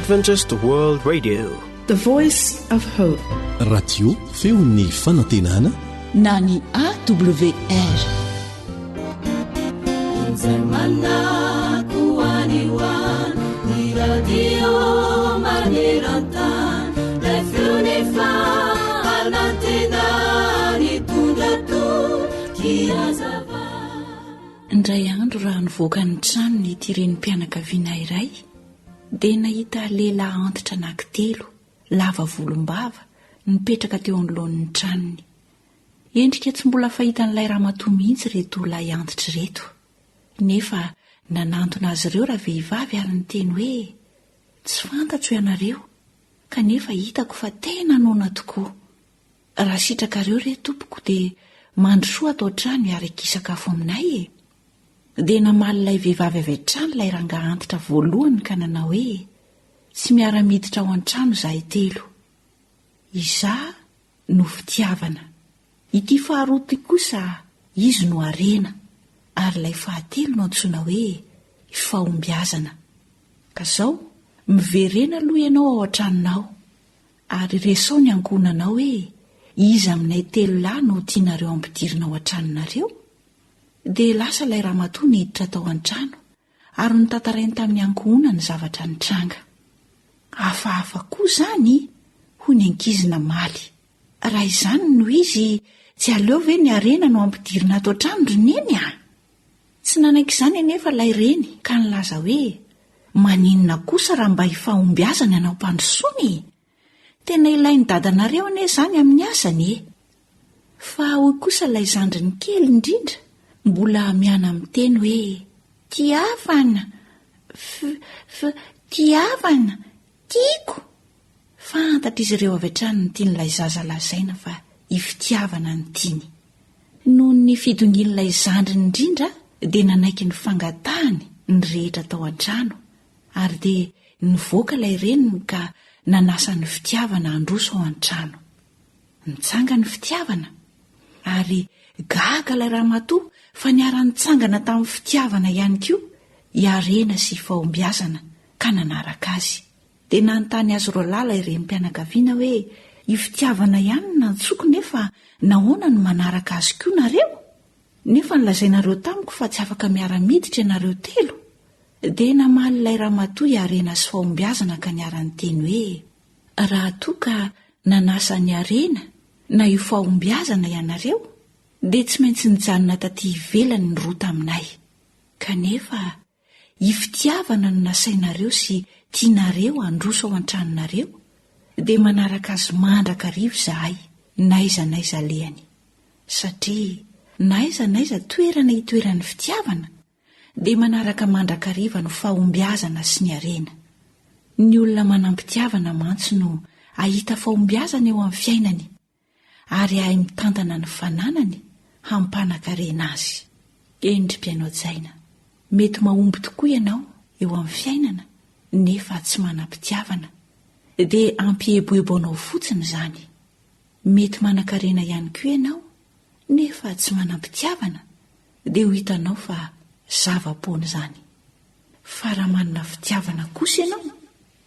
Adventist World Radio, the voice of hope. Radio feon'ny fanantenana na ny AWR. Zamana kuaniwan ni radio manerantan la fionefa anantena ni tundatu kiazava. Indray andro raha nivoaka ny trano ny tiren'nim-pianakaviana iray dia nahita lehilahy antitra anankitelo lava volombava nipetraka teo anoloan'ny tranony. Endrika tsy mbola fahitan'ilay ramatoa mihitsy reto lahy antitra reto, nefa nanantona azy ireo raha vehivavy ary niteny hoe tsy fantatro ianareo kanefa hitako fa tena nona tokoa. Raha sitrakareo re tompoko dia mandrosoa atao trano hiaraka-sakafo aminay e. Dia namaly ilay vehivavy avy hatrany ilay rangahy antitra voalohany ka nanao hoe tsy miara-miditra ao an-trano izahay telo. Izaho no fitiavana, ity faharoa ity kosa izy no arena, ary ilay fahatelo no antsoina hoe fahombiazana. Ka izao miverena aloha ianao ao an-tranonao, ary resao ny ankonanao hoe iza aminay telo lahy no tianareo ampidirina ao an-tranonareo. Dia lasa ilay ramatoa niditra tao an-trano ary notantarainy tamin'ny ankohona ny zavatra nitranga. Hafahafa koa izany hoy ny ankizina maly. Raha izany no izy tsy aleo ve ny arena no ampidirina ato an-trano roneny a? Tsy nanaiky izany anefa ilay reny ka nilaza hoe maninona kosa raha mba hifahombiazana ianao mpandrosoany? Tena ilainy dadanareo ane izany amin'ny asany e. Fa hoy kosa ilay zandriny kely indrindra mbola miana miteny hoe tiavana, tiavana, tiako. Fantatra izy ireo avy hatrany ny tian'ilay zaza lazaina fa ifitiavana ny tiany. Noho ny fidongin'ilay zandriny indrindra dia nanaiky ny fangatahany ny rehetra tao an-trano, ary dia nivoaka ilay reniny ka nanasa ny fitiavana androso ao an-trano. Nitsanga ny fitiavana ary gaga ilay ramatoa fa niara-nitsangana tamin'ny fitiavana ihany koa hiarena sy fahombiazana ka nanaraka azy. Dia nanontany azy roa lala ireny-pianakaviana hoe ifitiavana ihany nantsoko nefa nahoana no manaraka azy koa nareo? Nefa nilazainareo tamiko fa tsy afaka miara-miditra ianareo telo. Dia namaly ilay ramatoa hiarena sy fahombiazana ka niara-niteny hoe raha toa ka nanasa ny arena na io fahombiazana ianareo dia tsy maintsy nijanona taty ivelany ny roa taminay. Kanefa ifitiavana no nasainareo sy tianareo androso ao an-tranonareo dia manaraka azy mandraka rivo izahay naiza naiza lehany. Satria naiza naiza toerana hitoeran'ny fitiavana dia manaraka mandraka riva no fahombiazana sy ny arena. Ny olona manampitiavana mantsy no ahita fahombiazana eo amin'ny fiainany ary ahay mitantana ny fananany hampanankarena azy. Endrim-pianao-tsaina, mety mahomby tokoa ianao eo amin'ny fiainana nefa tsy manampitiavana dia ampiheboheboanao fotsiny izany. Mety manan-karena ihany koa ianao nefa tsy manampitiavana dia ho hitanao fa zava-pona izany. Fa raha manana fitiavana kosa ianao,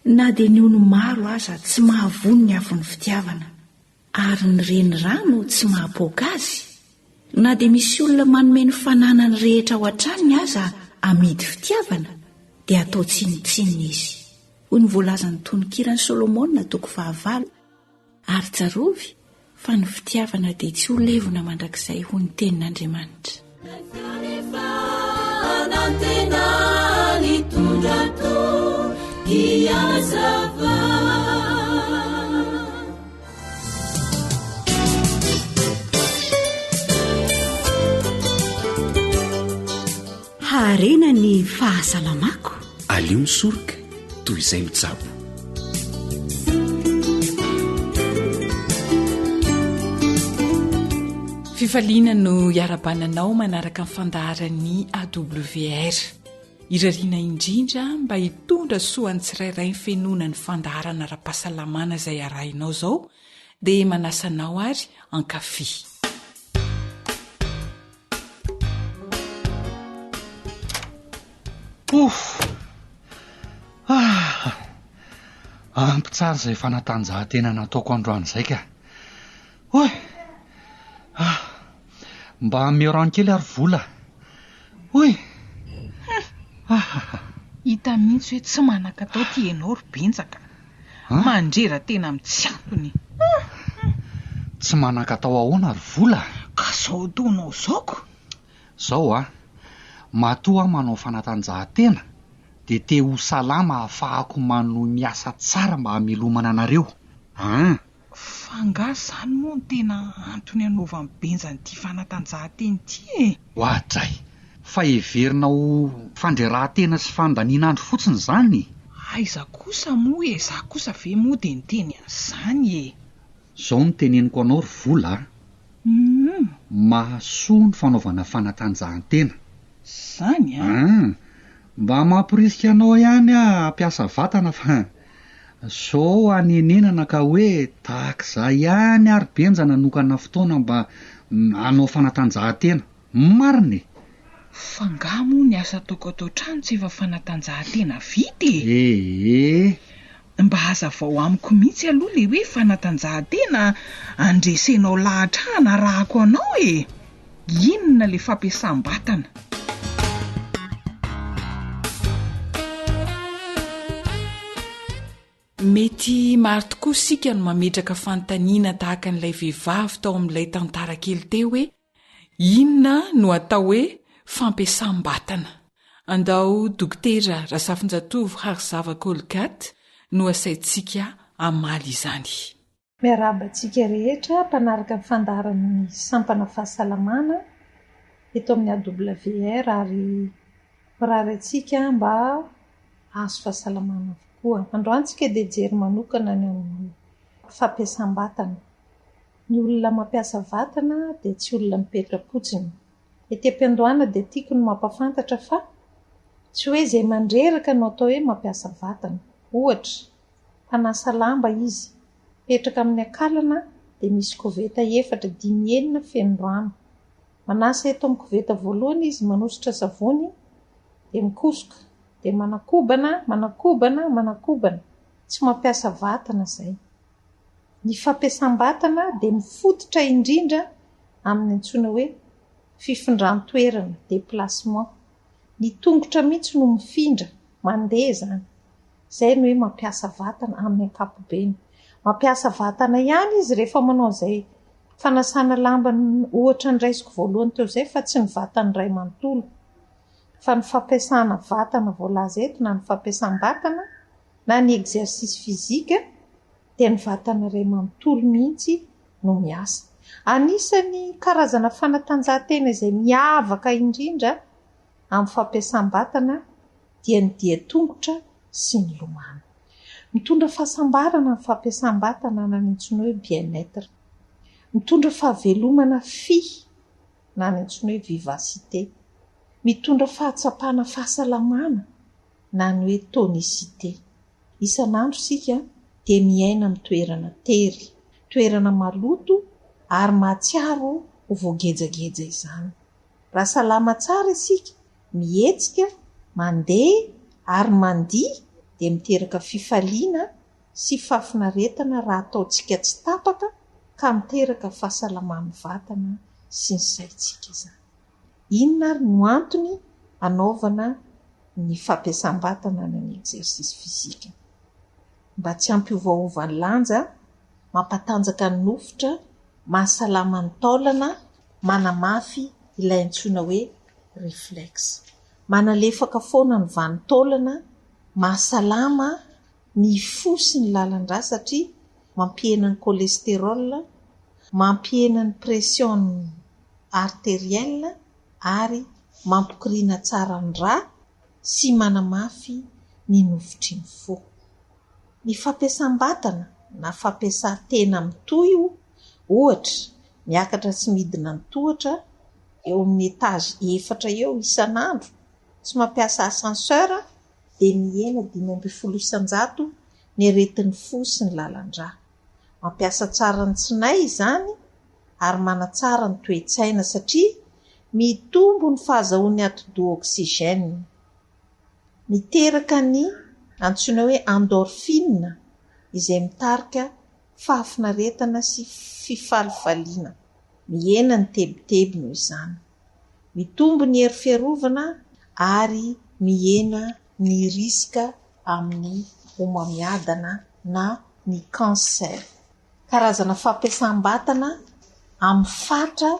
na dia ny ono maro aza tsy mahavony ny afon'ny fitiavana, ary ny renirano tsy mahapoaka azy, na dia misy olona manome ny fananany rehetra ao an-tranony aza amidy fitiavana, dia atao tsinitsinina izy. Hoy ny voalazan'ny tononkirany Solomona toko 9, ary tsarovy fa ny fitiavana dia tsy ho levona mandrakizay hoy ny tenin'Andriamanitra. Harena ny fahasalamako. alio misoroka toy izay mitsabo. Fifaliana no iarabananao manaraka ny fandaharan'ny AWR. Irariana indrindra mba hitondra soan'ny tsirairay ny fenona ny fandaharana ara-pahasalamana izay arahinao izao dia manasanao ary ankafy. Ampy tsara izay fanatanjahantena nataoko androany izay ka. Oy! Mba miorano kely ary vola. Oy! Hita mihitsy hoe tsy manan-katao ty ianao ry Betsaka. Mandrera tena tsy antony. Tsy manan-katao ahoana ry vola. Ka sao ataonao zaoko? Zao matoa manao fanatanjahantena dia te ho salama ahafahako manohy miasa tsara mba hamelomana anareo. Fa zany moa no tena antony anaovan'ny Benja n'ity fanatanjahantena ity. Hoatray, fa heverinao fandreran-tena sy fandanian'andro fotsiny zany. Aiza kosa moa za kosa ve moa dia niteny an'izany Zao no teneniko anao ry vola. Mahasoa ny fanaovana fanatanjahantena. Zany mba mampirisika anao ihany hampiasa vatana fa sao anenenana ka hoe tahak'izay ihany ary Benja nanokana fotoana mba hanao fanatanjahantena. Marina. Fa moa ny asa ataoko atao trano tsy efa fanatanjahantena vita mba hazavao amiko mihitsy aloha le hoe fanatanjahantena andresenao lahatra narahako anao inona le fampiasam-batana. Mety maro tokoa sika no mametraka fanontaniana tahaka n'ilay vehivavy tao amin'ilay tantara kely teo hoe inona no atao hoe fampiasam-batana. Andao dokotera Rasafinjatovo Harizava Kolgaty no asaintsika amaly izany. Miarabantsika rehetra mpanaraka ny fandaran'ny sampana fahasalamana eto amin'ny AWR ary mirary antsika mba azo fahasalamana avokoa. Androantsika dia jery manokana ny amin'ny fampiasam-batana. Ny olona mampiasa vatana dia tsy olona mipetra-potsiny. Ety am-piandohana dia tiako no mampafantatra fa tsy hoe izay mandreraka no atao hoe mampiasa vatana. Ohatra, mpanasa lamba izy, petraka amin'ny akalana dia misy koveta 4-5 feno rano. Manasa eto amin'ny koveta voalohany izy manositra savony, dia mikosoka, dia manakobana, tsy mampiasa vatana izay. Ny fampiasam-batana dia mifototra indrindra amin'ny antsoina hoe fifindran-toerana, déplacement. Ny tongotra mihitsy no mifindra, mandeha izany. Izay no hoe mampiasa vatana amin'ny ankapobeny. Mampiasa vatana ihany izy rehefa manao izay fanasana lamba ohatra ny raisiko voalohany teo izay fa tsy ny vatany iray manontolo. Fa ny fampiasana vatana voalaza eto na ny fampiasam-batana na ny exercice fizika dia ny vatana iray manontolo mihitsy no miasa. Anisan'ny karazana fanatanjahantena izay miavaka indrindra amin'ny fampiasam-batana dia ny dia-tongotra sy ny lomano. Mitondra fahasambarana ny fampiasam-batana na ny antsoina hoe bien-être. Mitondra fahavelomana na ny antsoina hoe vivacité. Mitondra fahatsapana fahasalamana na ny hoe tonicité. Isan'andro sika dia miaina amin'ny toerana tery, toerana maloto ary mahatsiaro ho voagejageja izany. Raha salama tsara isika, mihetsika, mandeha ary mandiha dia miteraka fifaliana sy fahafinaretana raha ataontsika tsy tapaka ka miteraka fahasalaman'ny vatana sy ny saintsika izany. Inona ary no antony anaovana ny fampiasam-batana na ny exercice fizika? Mba tsy hampiovaova ny lanja, mampatanjaka ny nofitra, mahasalama ny taolana, manamafy ilay antsoina hoe réflexe. Manalefaka foana ny vanin-taolana, mahasalama ny fo sy ny lalan-drà satria mampihena ny cholestérol, mampihena ny pression artérielle ary mampikoriana tsara ny rà sy manamafy ny nofitry ny fo. Ny fampiasam-batana na fampiasantena mitohy ohatra miakatra sy midina ny tohatra eo amin'ny étage 4 eo isan'andro, tsy mampiasa ascenseur dia mihena 500 ny aretin'ny fo sy ny lalan-drà. Mampiasa tsara ny tsinay izany ary manatsara ny toe-tsaina satria mitombo ny fahazahoan'ny atidoha oxygène. Miteraka ny antsoina hoe endorphine izay mitarika fahafinaretana sy fifalifaliana. Mihena ny tebiteby noho izany. Mitombo ny hery fiarovana ary mihena ny risika amin'ny homamiadana na ny kanser. Karazana fampiasam-batana amin'ny fatra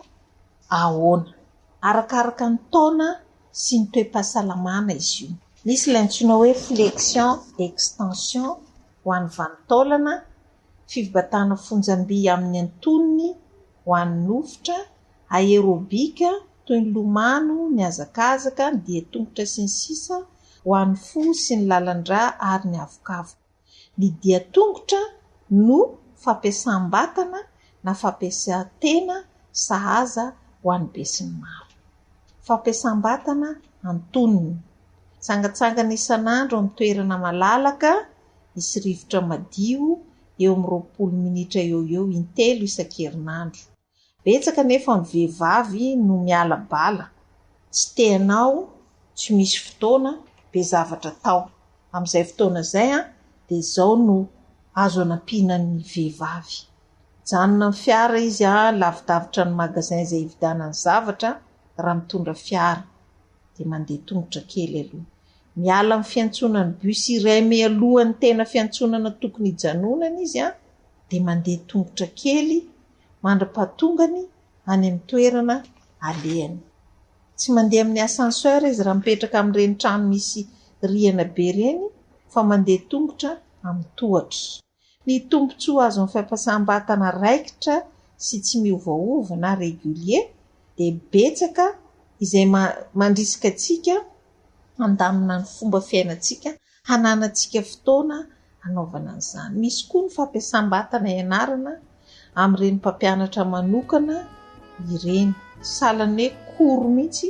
ahoana. Arakaraka ny taona sy ny toe-pahasalamana izy io. Misy ilay antsoina hoe flexion extension ho an'ny vanitaolana, fibatana fonjam-by amin'ny antonony ho an'ny nofitra, aerobika toy ny lomano, ny hazakazaka, ny diatongotra sy ny sisa ho an'ny fo sy ny lalandra ary ny avokavo. Ny diatongotra no fampiasam-batana na fampiasam-tena sahaza ho an'ny be sy ny maro. Fampiasam-batana antonony. Tsangatsangana isan'andro amin'ny toerana malalaka, misy rivotra madio eo amin'ny 20 minitra eo intelo isan-kerinandro. Betsaka nefa ny vehivavy no miala bala. Tsy teanao, tsy misy fotoana, be zavatra tao. Amin'izay fotoana izay dia izao no azo anampiana ny vehivavy. Janona ny fiara izy lavidavitra ny magasin izay hividanany zavatra raha mitondra fiara dia mandeha tongotra kely aloha. Miala amin'ny fiantsonany bus iray mialohan'ny tena fiantsonana tokony hijanonana izy dia mandeha tongotra kely mandra-pahatongany any amin'ny toerana alehany. Tsy mandeha amin'ny ascenseur izy raha mipetraka amin'ireny trano misy rihana be ireny, fa mandeha tongotra amin'ny tohatra. Ny tombontsoa azo amin'ny fampiasam-batana raikitra sy tsy miovaova na régulier dia betsaka izay mandrisika antsika handamina ny fomba fiainantsika, hananantsika fotoana hanaovana an'izany. Misy koa ny fampiasam-batana ianarana amin'ireny mpampianatra manokana ireny, sahala hoe koro mihitsy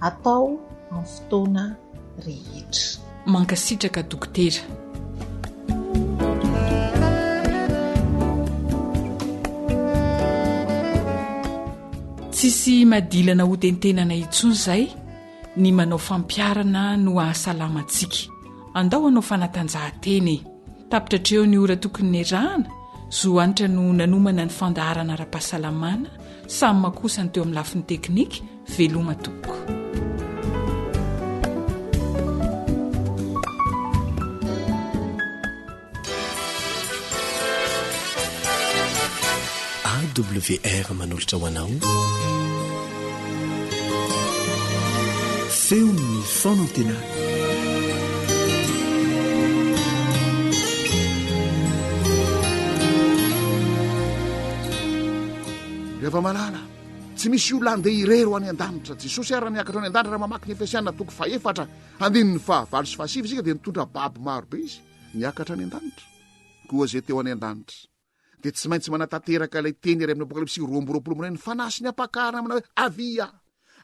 atao amin'ny fotoana rehetra. Mankasitraka dokotera. Tsisy madilana ho tentenana intsony izay ny manao fampiarana no ahasalamantsika. Andao hanao fanatanjahantena. Tapitra treo ny ora tokony niarahana, zoanitra no nanomana ny fandaharana ara-pahasalamana, samy makosany teo amin'ny lafiny teknika, veloma toko. AWR manolotra ho anao feo ny fanantenana. Rehefa malala tsy misy olona andeha irero any an-danitra. Jesosy ary niakatra any an-danitra raha mamaky ny Efesiana toko 4 andininy 9 sy 7 isika dia nitondra baby maro be izy niakatra any an-danitra. Koa zay teo any an-danitra dia tsy maintsy manatanteraka ilay teny ary amin'ny Apokalipsy 2:20 ny fanasy ny ampakarana amina hoe avia.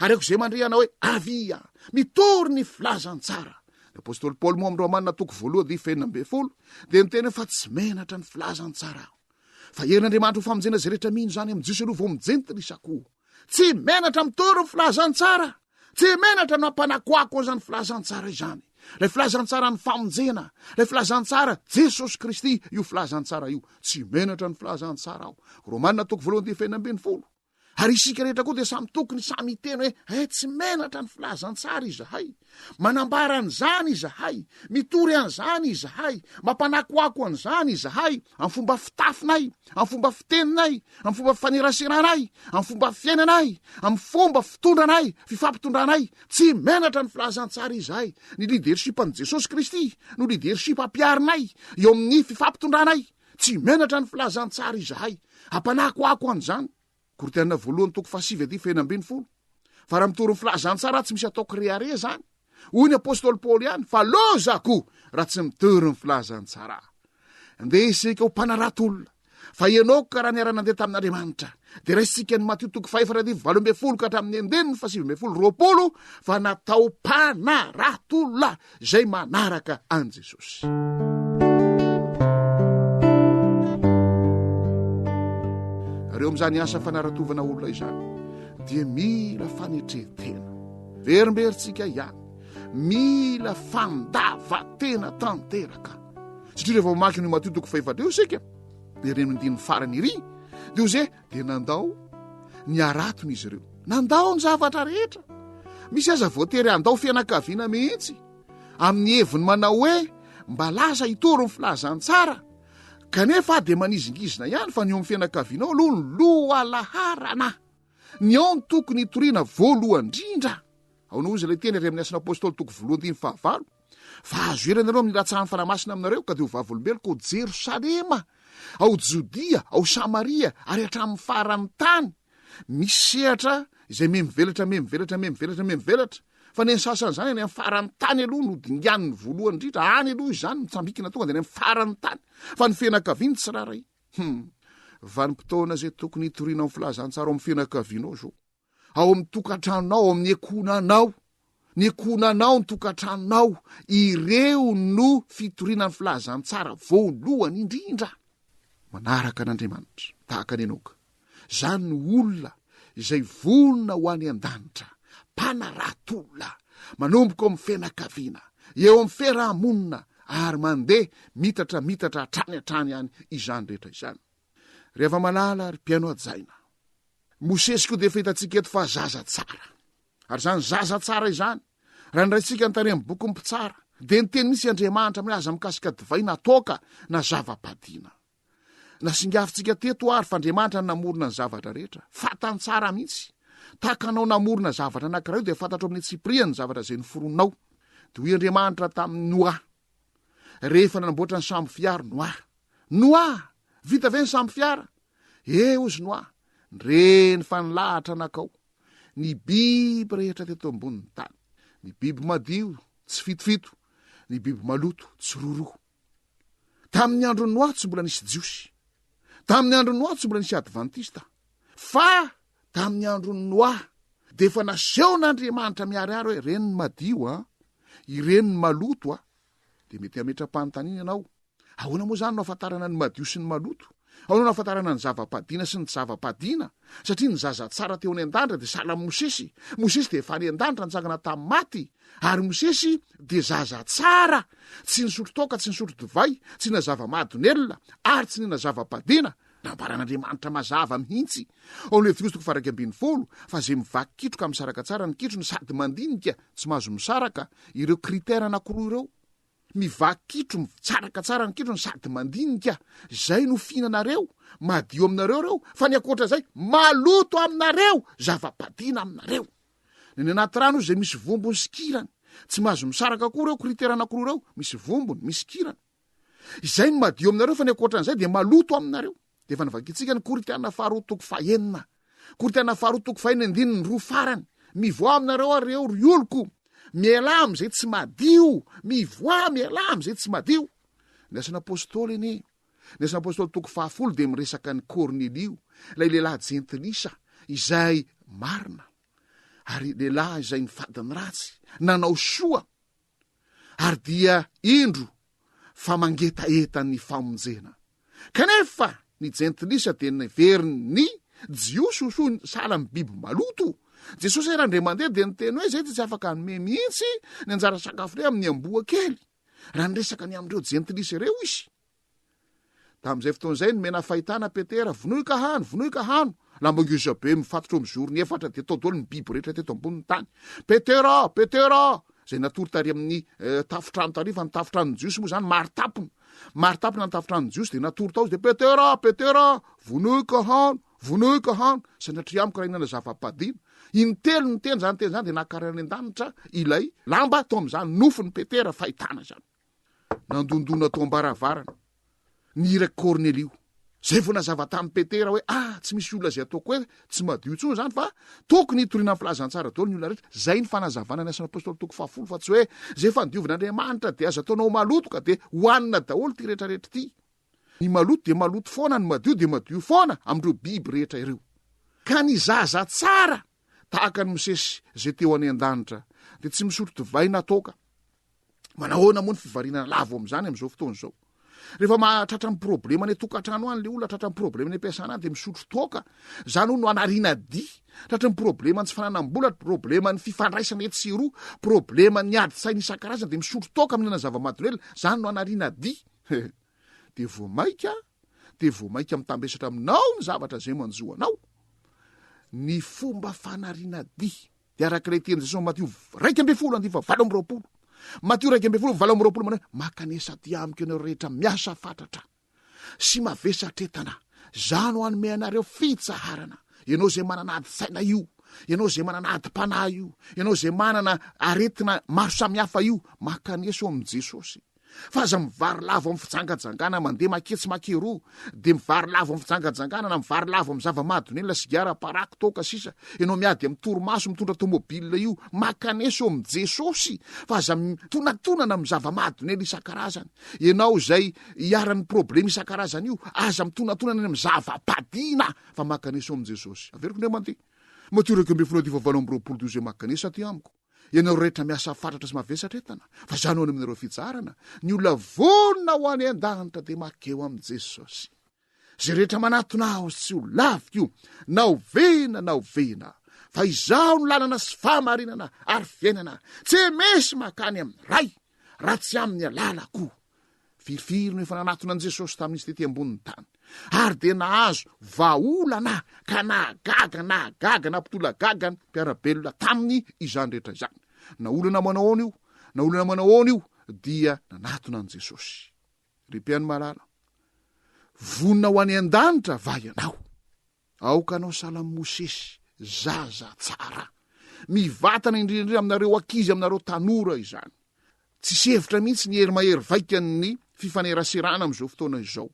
Areko izay mandriana hoe avia, mitory ny filazantsara. Ny apôstôly Paoly moa amin'ny Romanina toko 1:20 dia miteny fa tsy menatra ny filazantsara. Fa herin'Andriamanitra ho famonjena izay rehetra mino zany amin'ny Jiosy aloha vao mijenitra isako. Tsy menatra mitory ny filazantsara, tsy menatra no ampanakoako zany filazantsara izany. Ilay filazantsara ny famonjena, ilay filazantsara Jesosy Kristy, io filazantsara io tsy menatra ny filazantsara ao. Romanina toko 1:20. Ary isika rehetra koa dia samy tokony samy hiteny hoe tsy menatra ny filazantsara izahay, manambara an'izany izahay, mitory an'izany izahay, mampanakoako an'izany izahay, amin'ny fomba fitafinay, amin'ny fomba fiteninay, amin'ny fomba fanerasenanay, amin'ny fomba fiainanay, amin'ny fomba fitondranay, fifampitondranay. Tsy menatra ny filazantsara izahay. Ny leadership an'i Jesosy Kristy no leadership ampiarinay eo amin'ny fifampitondranay. Tsy menatra ny filazantsara izahay, ampanakoako an'izany. Korintena 1:7-20. Fa raha mitory ny filazantsara tsy misy ataoko rehare zany. Hoy ny apôstôly Paoly ihany, fa lozako raha tsy mitory ny filazantsara. Andeha isika ho mpanarato olona. Fa ianao ka raha niara nandeha tamin'Andriamanitra. Dia raisika ny Mateo toko 5:20 ka hatramin'ny 7:20 fa natao mpanarato olona izay manaraka an Jesosy. Reo amin'izany asa fanaratovana olona izany dia mila fanetretena, verimberitsika ihany, mila fandavatena tanteraka. satria rehefa mamaky ny Mateo 4 sika dia reny farany iry dia zay dia nandao ny aratony izy ireo, nandao ny zavatra rehetra. Misy aza voatery andao fianakaviana mihitsy amin'ny heviny manao hoe mba lasa hitoro ny filazantsara, kanefa dia manizingizina ihany fa ny eo amin'ny fianakaviana ao aloha ny lohalaharana, ny ao ny tokony hitoriana voalohany indrindra. Ao no izy ilay teny ry amin'ny asina apôstôly 2:15 fa azo erana amin'ny ratsahan'ny fanamasina aminareo ka dia ho vavolombeloko ao Jerosalema, ao Jodia, ao Samaria ary hatramin'ny farany tany. Misy sehatra izay mivelatra fa ny sasany zany any amin'ny farany tany aloha no dingan'ny voalohany indrindra, any aloha izany mitsambikina tonga dia any amin'ny farany tany, fa ny fianakaviana tsy raray. Vanim-potoana zay tokony hitoriana amin'ny filazantsara ao amin'ny fianakavianao zao, ao amin'ny tokantranonao, ao amin'ny ekonanao, ny ekonanao ny tokantranonao, ireo no fitoriana ny filazantsara voalohany indrindra. Manaraka an'Andriamanitra tahaka ny Enoka, zany ny olona izay vonona ho any an-danitra, mpanaratola, manomboka amin'ny fianakaviana, eo amin'ny fiarahamonina ary mandeha mitatra hatrany any izany rehetra izany. Rehefa malala ary mpiano ajaina, Mosesy koa dia fahitantsika eto fa zaza tsara, ary zany zaza tsara izany raha niraitsika ny tany amin'ny boky mpitsara dia ny teny misy Andriamanitra amin'ny aza mikasika divay na toka na zava-padina. Nasingafintsika teto ary fa Andriamanitra namorona ny zavatra rehetra, fatany tsara mihitsy. Tahaka anao namorona zavatra anankiray dia fantatro amin'ny Tsipriany zavatra izay noforonao. Dia hoy Andriamanitra tamin'ny Noa rehefa nanamboatra ny samby fiara, Noa, vita ve ny samby fiara? Ozy Noa, reny fa nilahatra anakao ny biby rehetra teto ambonin'ny tany, ny biby madio tsy fitofito, ny biby maloto tsy roroho. Tamin'ny andro Noa tsy mbola nisy jiosy, tamin'ny andro Noa tsy mbola nisy advantista, fa tamin'ny andro Noa dia efa nasehon'Andriamanitra miarihary hoe reny ny madio ireny ny maloto dia mety hametra-panontaniana ianao. Ahoana moa zany no ahafantarana ny madio sy ny maloto? Ahoana no ahafantarana ny zava-padina sy ny zava-padina? Satria ny zaza tsara teo any an-danitra dia sala Mosesy dia efa any an-danitra nitsangana tamin'ny maty, ary Mosesy dia zaza tsara, tsy nisotro toka, tsy nisotro divay, tsy na zava-madonelona ary tsy nina zava-padina. Nambaran'Andriamanitra mazava mihitsy ao Levitikos 2:20 fa zay mivaky kitroka misaraka tsara ny kitrony sady mandinika tsy mahazo misaraka ireo kritera anankiroa ireo. Mivaky kitro mitsaraka tsara ny kitrony sady mandinika, zay no fihinanareo, madio aminareo reo, fa ny akoatra zay maloto aminareo, zava-padina aminareo. Ny anaty rano zay misy vombony sy kirany, tsy mahazo misaraka koa reo kritera anankiroa reo, misy vombony, misy kirany. Izay no madio aminareo, fa ny akoatran'izay dia maloto aminareo. Dia efa navakitsika ny Korintena 2:9, Korintena 2:9 ny roa farany, mivoa aminareo areo ry oloko, miala am'izay tsy madio, mivoa miala am'izay tsy madio. Ny asan'ny apôstôly ny asan'ny apôstôly 10 dia miresaka ny Kornelio, ilay lehilahy jentilisa izay marina, ary lehilahy izay ny vadiny ratsy, nanao soa, ary dia indro fa mangetaeta ny famonjena. Kanefa ny jentilisa dia neveriny ny jiosy soa sala amin'ny biby maloto. Jesosy raha ndray mandeha dia niteny hoe zay tsy afaka hanome mihitsy ny anjara sakafo re amin'ny amboa kely, raha niresaka ny amindreo jentilisa ireo izy. Tamin'izay fotoan'izay nomena fahitana Petera, vonoika hano, lambangeza be mifatotra amin'ny zorony 4 dia tao daholo ny biby rehetra teto ambonin'ny tany. Petera, zay natory tary amin'ny tafitrano tary fa ny tafitrano jiosy moa zany maritapona ny tafitrano jiosy dia natory tao izy dia Petera, vonoika hano, sanatria amiko raha inana zava-padina. Intelo ny teny zany dia nakarany an-danitra ilay lamba tao amin'izany nofony Petera fahitana zany. Nandondona tao ambaravarana niraky Kornelio, zay vao nazava tamin'ny Petera hoe tsy misy olona zay ataoko hoe tsy madio intsony zany, fa tokony hitoriana amin'ny filazantsara daholo ny olona rehetra. Zay ny fanazavana ny asan'ny apôstôly 10 fa tsy hoe zay fa nidiovan'Andriamanitra dia azo ataonao maloto ka dia hoanina daholo ty rehetrarehetra ty. Ny maloto dia maloto foana, ny madio dia madio foana amindreo biby rehetra ireo. Ka ny zaza tsara tahaka ny Mosesy zay teo any an-danitra dia tsy misotro divay na toka. Manahoana moa ny fivarinana lavo amin'izany amin'izao fotoana izao? Rehefa mahatratra amin'ny problema ny tokantrano any le olona, tratra amin'ny problema ny ampiasana any dia misotro toka, zany no anariana dia, tratra amin'ny problema ny tsy fananam-bola, problema ny fifandraisana etsy sy roa, problema ny ady-tsaina isan-karazany dia misotro toka amin'ny zava-madonelona, zany no anariana dia. de voamaika mitambesatra aminao ny zavatra zay manjoanao. Ny fomba fanariana di de arak'ilay teny Jesosy Matio 2:20 Matio 2:20 manao makanesa ty amiko ianao rehetra miasa fantatra sy mavesatretana, zano anome anareo fitsaharana. Ianao zay manana ady saina io, ianao zay manana ady panahy io, ianao zay manana aretina maro samihafa io, makanesa eo am' Jesosy. Fa aza mivary lavo am' fijangajangana mandeha maketsy makero, de mivary lavo am' fijangajangana na mivary lavo am' zava-madoneny la sigara parako toka sisa, ianao miady am' toromaso mitondra tomobile io, makanesa eo am' Jesosy. Fa aza tonantonana am' zava-madoneny isan-karazany, ianao zay iaran'ny problema isan-karazany io, aza mitonantonana am' zava-padina, fa makanesa eo am' Jesosy. Averiko ndray mandeha Matio 2:20 zay makanesa ty amiko. Ianao rehetra miasa fatratra sy mavesatretana, fa zano any aminareo fitsarana, ny olona vonina ho any an-danitra de makeo am' Jesosy. Zay rehetra manatonao sy ho laviko io, nao vena, fa izao no lalana sy fahamarinana ary fiainana, tsy mesy makany am' ray raha tsy amin'ny alalako. Firifiry no efa nanatona an' Jesosy tamin'izy tety amboniny tany, ary de nahazo vaolana ka nahagaga nampitola gagany mpiarabelona taminy izany rehetra izany. Na olana manao aona io dia nanatona an' Jesosy. Ripeany malala, vonina ho any an-danitra va ianao, aoka anao salamy Mosesy, zaza tsara, mivatana indrindra aminareo ankizy, aminareo tanora izany. Tsy sevitra mihitsy ny hery mahery vaikan'ny fifaneraserana am'izao fotoana izao.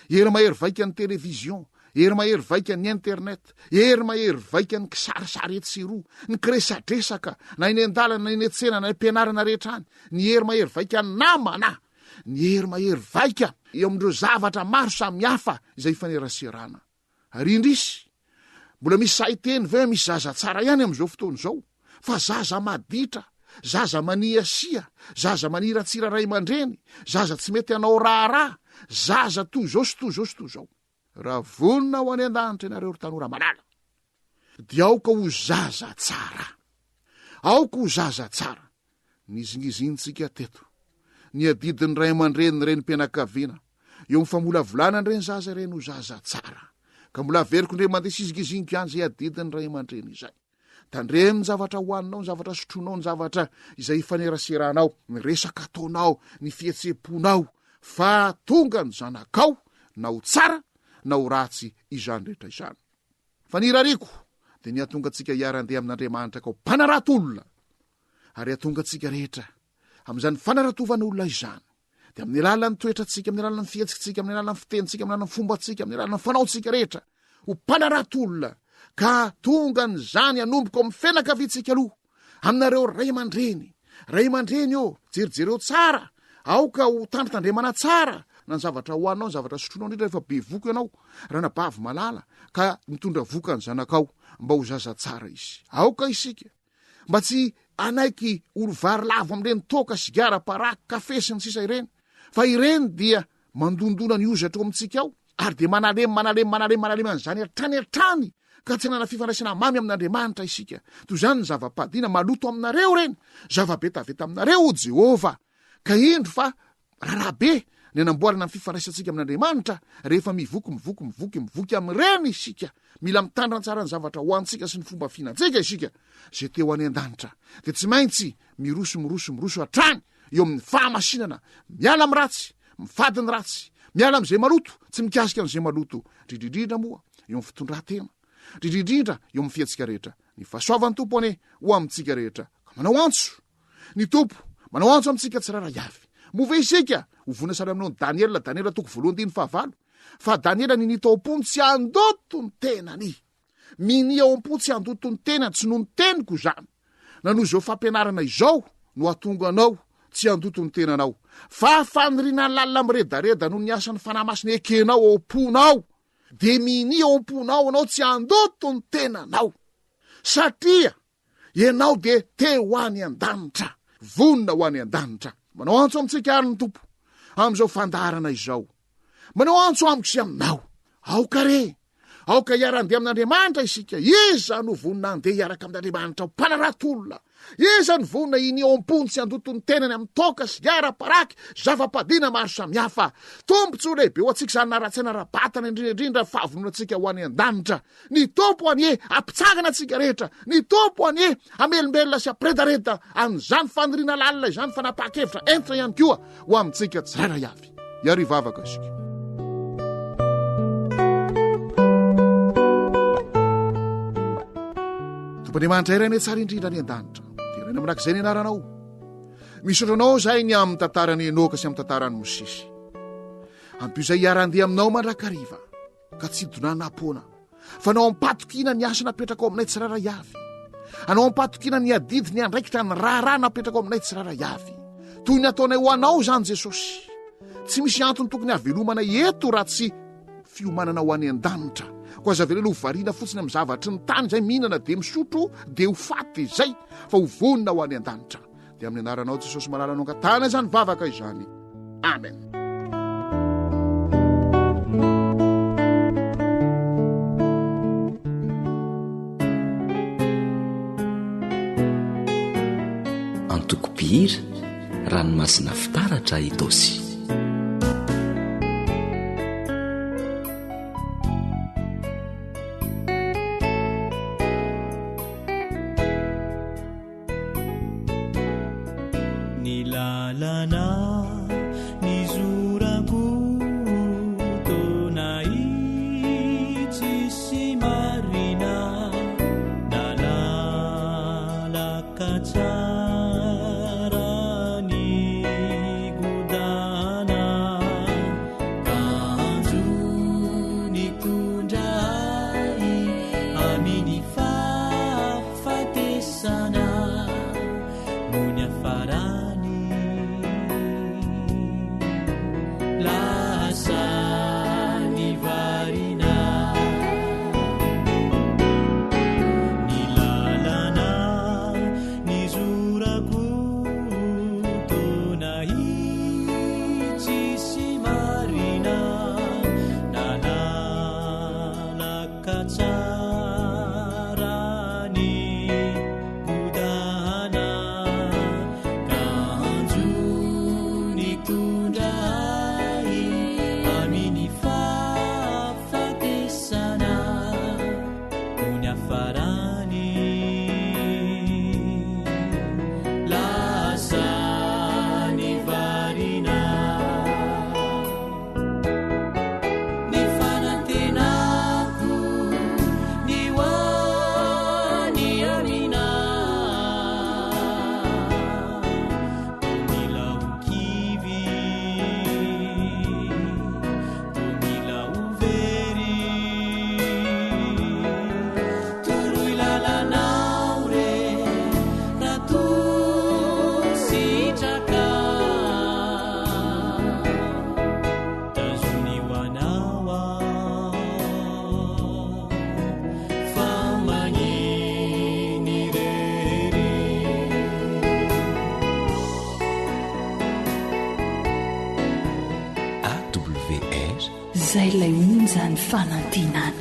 Hery mahery vaikan'ny televizion, hery mahery vaikan'ny internet, hery mahery vaikan'ny kisarisary etsiroa, ny kiresadresaka, na eny an-dalana, na eny an-tsena, na ampianarana rehetra any, ny hery mahery vaika namana, ny hery mahery vaika eo amindreo zavatra maro samihafa izay faneraserana. Ary indrisy, mbola misy saiteny ve misy zaza tsara ihany am'izao fotoana izao, fa zaza maditra, zaza maniasia, zaza manira tsiraray mandreny, zaza tsy mety anao raharaha, zaza toy zao. Raha vonina ho any an-danitra ianareo ry tanora malala, dia aoka ho zaza tsara. Nizingizintsika teto, ny adidiny ray aman-dreny reny mpianakaviana, eo mifamolavolana reny zaza reny ho zaza tsara. Ka mbola veriko ndre mandeha sizigiziniko ihany zay adidiny ray aman-dreny izay. Tandreny ny zavatra hoaninao, ny zavatra sotronao, ny zavatra izay ifaneraseranao, ny resaka ataonao, ny fihetseponao, fa tonga ny zanakao na ho tsara na ho ratsy izany rehetra izany. Fa ny rariko de ny atonga antsika hiara-ndeha amin'Andriamanitra kao mpanaratolona, ary atonga antsika rehetra am'izany fanaratovan'olona izany, de amin'ny alalan'ny toetratsika, amin'ny alalan'ny fihetsikitsika, amin'ny alalan'ny fitenitsika, amin'ny alalan'ny fombatsika, amin'ny alalan'ny fanaotsika rehetra ho mpanaratolona, ka tonga ny zany anomboko amin'ny fianakavitsika aloha, aminareo ray aman-dreny eo, jerijereo tsara, aoka ho tandritandremana tsara, na ny zavatra hoanao, ny zavatra sotronao indrindra rehefa be voko ianao, raha nabavy malala, ka mitondra voka ny zanakao mba ho zaza tsara izy. Aoka isika, mba tsy anaiky olo vary lavo am'ireny toka, sigara, paraka, kafe sy ny sisa ireny, fa ireny dia mandondona ny ozatra ao amintsika ao, ary de manalemy an'izany hatrany, ka tsy anana fifandraisana mamy amin'Andriamanitra isika. Toy zany ny zava-padina maloto aminareo reny, zava-betaveta aminareo o Jehova, ka indro fa rarabe ny anamboarana ny fifandraisantsika amin'Andriamanitra rehefa mivoky am'ireny isika. Mila mitandrina tsara ny zavatra hoantsika sy ny fomba finantsika isika, zay teo any an-danitra. De tsy maintsy miroso hatrany eo amin'ny fahamasinana, miala am' ratsy, mifady ny ratsy, miala am'izay maloto, tsy mikasika an'izay maloto, dridridrindra moa eo amin'ny fitondran-tena, dridridrindra eo amin'ny fiatsika rehetra. Ny fahasoavan'ny tompo ane ho amintsika rehetra, ka manao antso ny tompo, manao antso amintsika tsiraray avy. Move isika ho vonasary aminao Daniela 2:9, fa Daniela ninita ao-pony tsy andoto ny tenany, mini ao-pony tsy andoto ny tenany, tsy no ny teniko zany, na no zao fampianarana izao no atonga anao tsy andoto ny tenanao, fa fanirina ny lalina miredareda no ny asany fanamasina ekenao ao-ponao, de mini ao-ponao anao tsy andoto ny tenanao, satria ianao de te ho any an-danitra, vonina ho any an-danitra. Manao antso amintsika ary ny tompo am'izao fandarana izao, manao antso amiko sy aminao, aokare aoka hiara-ndeha amin'andriamanitra isika. Iza no vonina andeha hiaraka amin'andriamanitra ho mpanarato-olona. Iza ny vonina iny oam-pony sy andotony tenany amin'ny toka sy hiara-paraky zava-padina maro samihafa. Tombontsoa lehibe ho antsika izany nara-tsaina ra-batana indrindraindrindra fahavononantsika ho any an-danitra. Ny tompo anie ampitsangana antsika rehetra. Ny tompo anie amelombelona sy ampiredareta an'izany faniriana lalina izany fanapahakevitra entina ihany koa ho amintsika tsirairay avy. Iary vavaka isika. Tompon'Andriamanitra iray ane tsara indrindra any an-danitra. Terana manak'izay ny anaranao. Misaotranao zahay ny amin'ny tantarany Enoka sy amin'ny tantarany Mosesy. Ampio izay hiara-ndeha aminao mandrakariva ka tsy donana ampona. Fa nao ampatokina ny asa napetraka ao aminay tsiraray avy. Anao ampatokina ny adidy ny andraikitra ny raharaha napetraka ao aminay tsiraray avy. Toy ny ataonay ho anao zany Jesosy. Tsy misy antony tokony havelomana eto raha tsy fiomanana ho any an-danitra. Ko aza velelo ho variana fotsiny amin'ny zavatry ny tany izay mihinana dia misotro dia ho faty izay fa ho vonina ho any an-danitra. Dia amin'ny anaranao Jesosy malala anao angatana izany vavaka izany. Amen. Antoko-pihira ranomasina fitaratra itosy. Zay lay onjany fanantinana.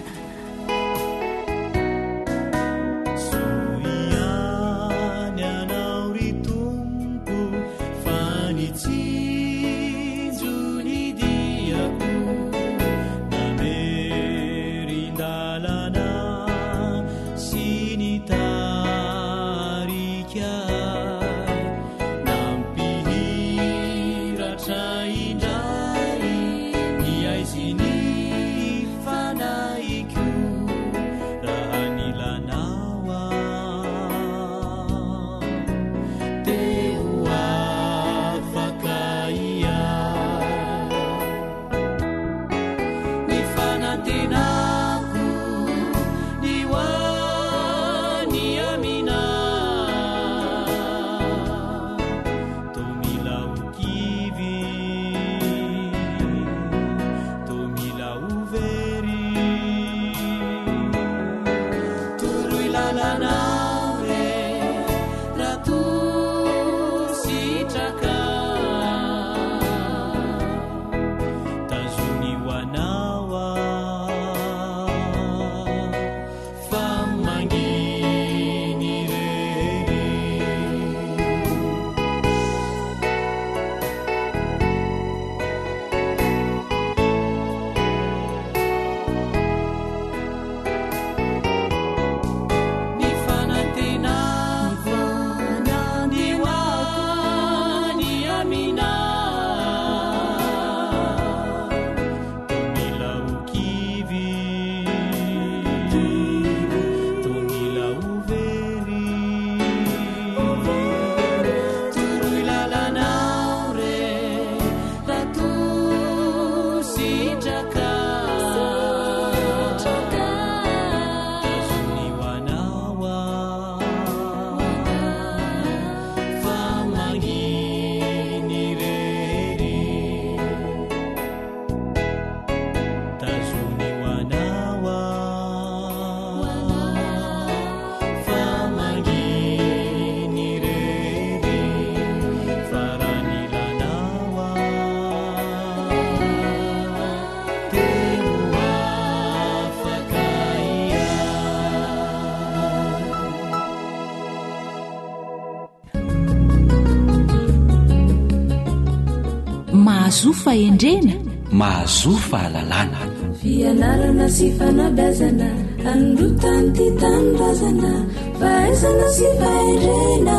mahazofa endrena, mahazofa alalàna. Fianarana sy fanabeazana androtany ty tanindrazana, fahaizana sy fahendrena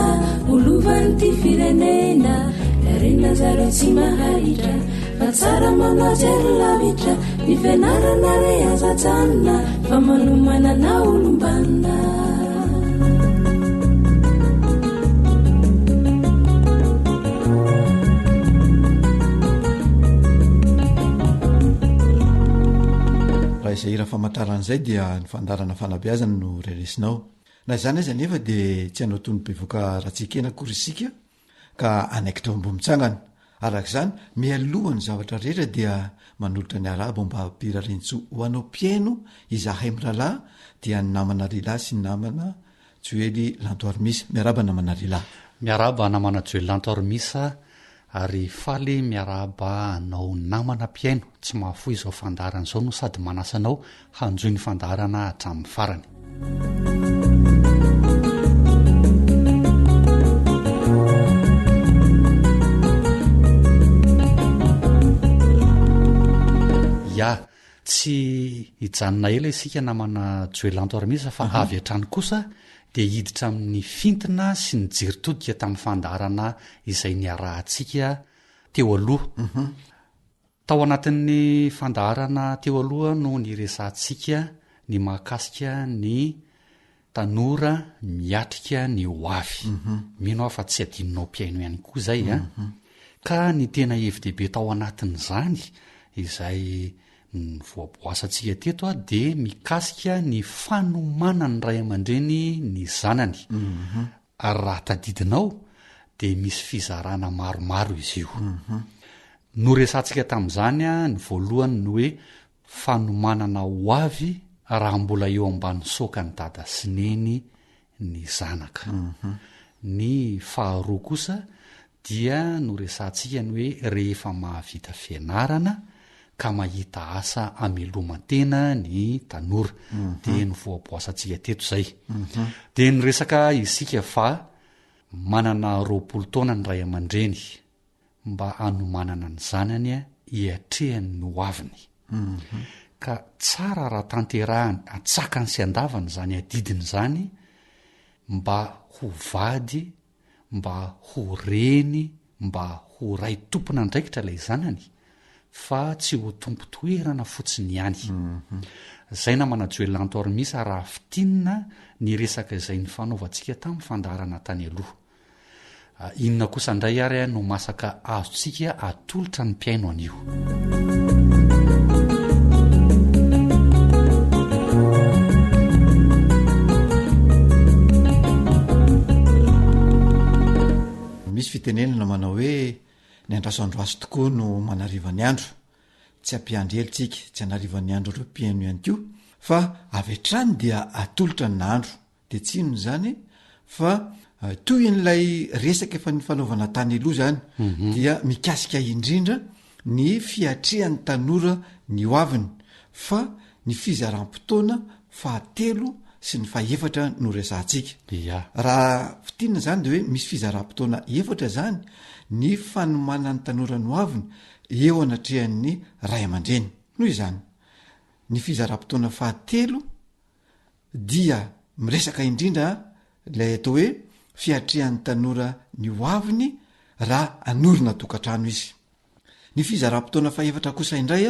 olovany ty firenena. Larena zareo tsy mahahitra fa tsara manajery lavitra, ny fianarana re azajanona fa manomanana olombanina. Izay raha famantaran'izay dia ny fandarana fanabeazana no reresinao. Na izany aza nefa dia tsy hanao toy ny mpivoaka ratsikena akory isika ka anaikitra ambomitsangana. Arak'izany mialohan'ny zavatra rehetra dia manolotra ny arabo mba hampirarentsy ho anao mpiaino izahay mirahalahy dia ny namana Rila sy ny namana Joely Lantoarimisa. Miaraba namana Rila. Miaraba namana Joely Lantoarimisa. Ary faly miaraba anao namana mpiaino, tsy mahafoy izao fandarana izao no sady manasanao hanjoy ny fandarana hatramin'ny farany. Ya, tsy hijanona ela isika namana Joely Lantoarimisa fa avy hatrany kosa dia hiditra amin'ny fintina sy ny jeritodika tamin'ny fandarana izay niarahantsika teo aloha. Tao anatin'ny fandarana teo aloha no niresantsika ny mahakasika ny tanora miatrika ny hoavy. Mino aho fa tsy adinonao mpiaino ihany koa izay ka ny tena hevi-dehibe tao anatin'izany izay ny voaboasantsika teto dia mikasika ny fanomana ny ray aman-dreny ny zanany. Ary raha tadidinao dia misy fizarana maromaro izy io. Noresantsika tamin'izany ny voalohany ny hoe fanomanana ho avy raha mbola eo ambany soka ny dada sy neny ny zanaka. Ny faharoa kosa dia noresantsika ny hoe rehefa mahavita fianarana ka mahita asa amelomantena ny tanora dia ny voaboasantsika teto izay. Dia niresaka isika fa manana 20 taona ny ray aman-dreny mba hanomanana ny zanany hiatrehany ny hoaviny. Ka tsara raha tanterahany atsakany sy andavany zany adidiny zany mba ho vady, mba ho reny, mba ho ray tompona ndraikitra ilay zanany fa tsy ho tompo toerana fotsiny ihany. Zay namana Joely Lantoarimisa raha fitinina ny resaka izay ny fanaovantsika tamin'ny fandarana tany aloha. Inona kosa indray ary no masaka azontsika atolotra ny mpiaino anio. Misy fitenenana manao hoe ny andrasoandroasy tokoa no manariva ny andro. Tsy ampiandrelitsika, tsy hanarivan'ny andro ireo mpiaino ihany koa fa avy hatrany dia atolotra ny andro. Dia tsy inona zany fa toy n'ilay resaka efa ny fanaovana tany aloha zany dia mikasika indrindra ny fiatrehan'ny tanora ny hoaviny fa ny fizaram-potoana fahatelo sy ny fahaefatra no resantsika. Raha fitinina zany dia hoe misy fizaram-potoana efatra zany ny fanomanan'ny tanora ny hoaviny eo anatrehan'ny ray aman-dreny. Noho izany ny fizaram-potoana fahatelo dia miresaka indrindra ilay atao hoe fiatrehan'ny tanora ny hoaviny raha anorina tokantrano izy. Ny fizaram-potoana fahaefatra kosa indray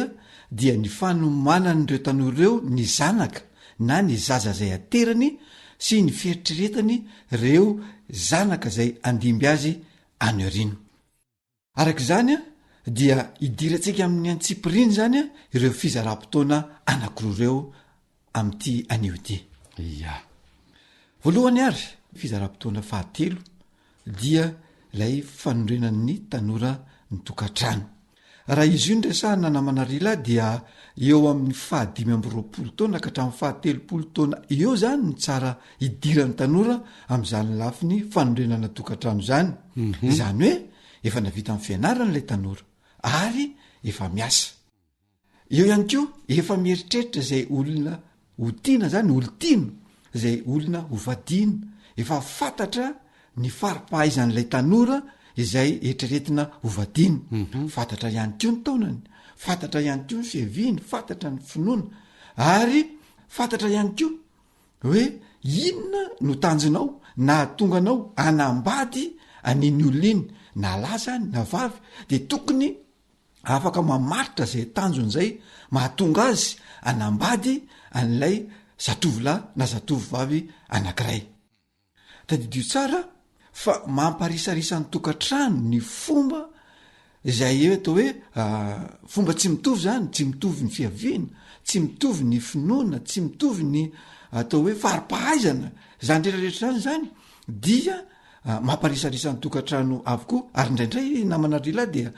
dia ny fanomanan'ireo tanora ireo ny zanaka na ny zaza zay aterany sy ny fieritreretany ireo zanaka zay andimby azy any aoriana. Arak'izany dia idirantsika amin'ny antsipiriny zany ireo fizaram-potoana anankiroa ireo amin'ity aniody. Voalohany ary fizaram-potoana fahatelo dia ilay fanorenan'ny tanora ny tokantrano. Raha izy io ndresahana namana Rila dia eo amin'ny 520 taona ka hatramin'ny 130 taona eo zany ny tsara idiran'ny tanora amin'izany lafiny fanorenana tokantrano zany. Izany hoe efa navita amin'ny fianarana ilay tanora ary efa miasa. Eo ihany koa efa mieritreritra izay olona ho tiana zany, olon-tino izay olona ho vadina, efa fantatra ny faripahaizan'ilay tanora izay eritreretina hovadiny fantatra ihany ko ny taonany, fantatra ihany ko ny fiaviany, fantatra ny finoana, ary fantatra ihany ko hoe inona no tanjonao na tonganao anambady aniny olony na lahy zany na vavy, de tokony afaka mamaritra zay tanjon'zay mahatonga azy anambady an'ilay zatovolahy na zatovovavy anankiray. Tadidio tsara fa mamparisarisa ny tokantrano ny fomba izay atao hoe fomba tsy mitovy zany, tsy mitovy ny fiaviana, tsy mitovy ny finoana, tsy mitovy ny atao hoe faripahaizana, zany rehetrarehetra zany zany dia mamparisarisa ny tokantrano avokoa. Ary indraindray namanarila dia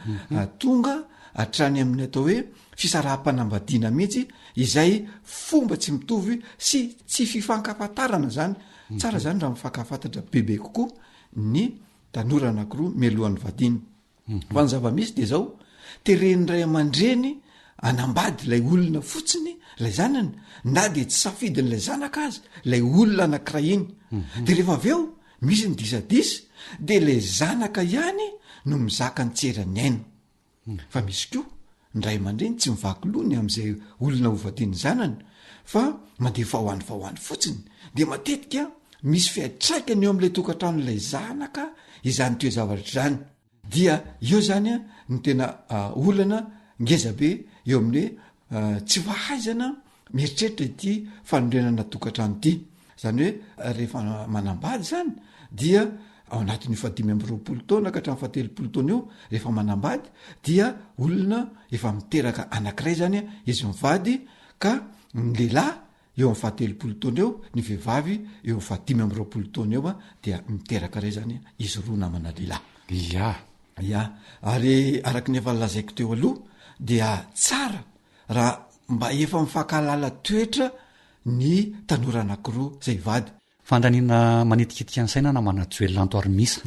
tonga hatrany amin'ny atao hoe fisaraha-panambadiana mihitsy izay fomba tsy mitovy sy tsy fifankafatarana zany. Tsara zany raha mifankafantatra bebe kokoa ny tanora anankiroa mialohan'ny vadiny. Fa ny zava-misy de zao teren'ray aman-dreny anambady lay olona fotsiny lay zanany, na de tsy safidin'lay zanaka azy lay olona anankiray iny. De rehefa avy eo misy ny disadisa de le zanaka ihany no mizaka ny tserany aina. Fa misy koa ndray aman-dreny tsy mivaky lony am'izay olona hovadiny zanany, fa mandefa hoany fotsiny. De matetika misy fiatraikany eo am'lay tokantrano'lay zanaka izany toe zavatra zany. Dia eo zany no tena olana ngezabe eo amin'ny tsy fahaizana mieritreritra ity fanondrenana tokantrano ity. Zany hoe rehefa manambady zany dia ao anatin'ny 5 taona ka hatramin'ny 7 taona eo rehefa manambady dia olona efa miteraka anankiray zany izy mivady, ka ny lehilahy eo amin'ny 7 taona eo, ny vehivavy eo amin'ny 5 taona eo dia miteraka ray zany izy roa namana lehilahy. Ya, ary araky ny efa lazaiko teo aloha dia tsara raha mba efa mifankahalala toetra ny tanora anankiroa zay vady. Fandaniana manetikitika ny saina na manajoelanto arymisa.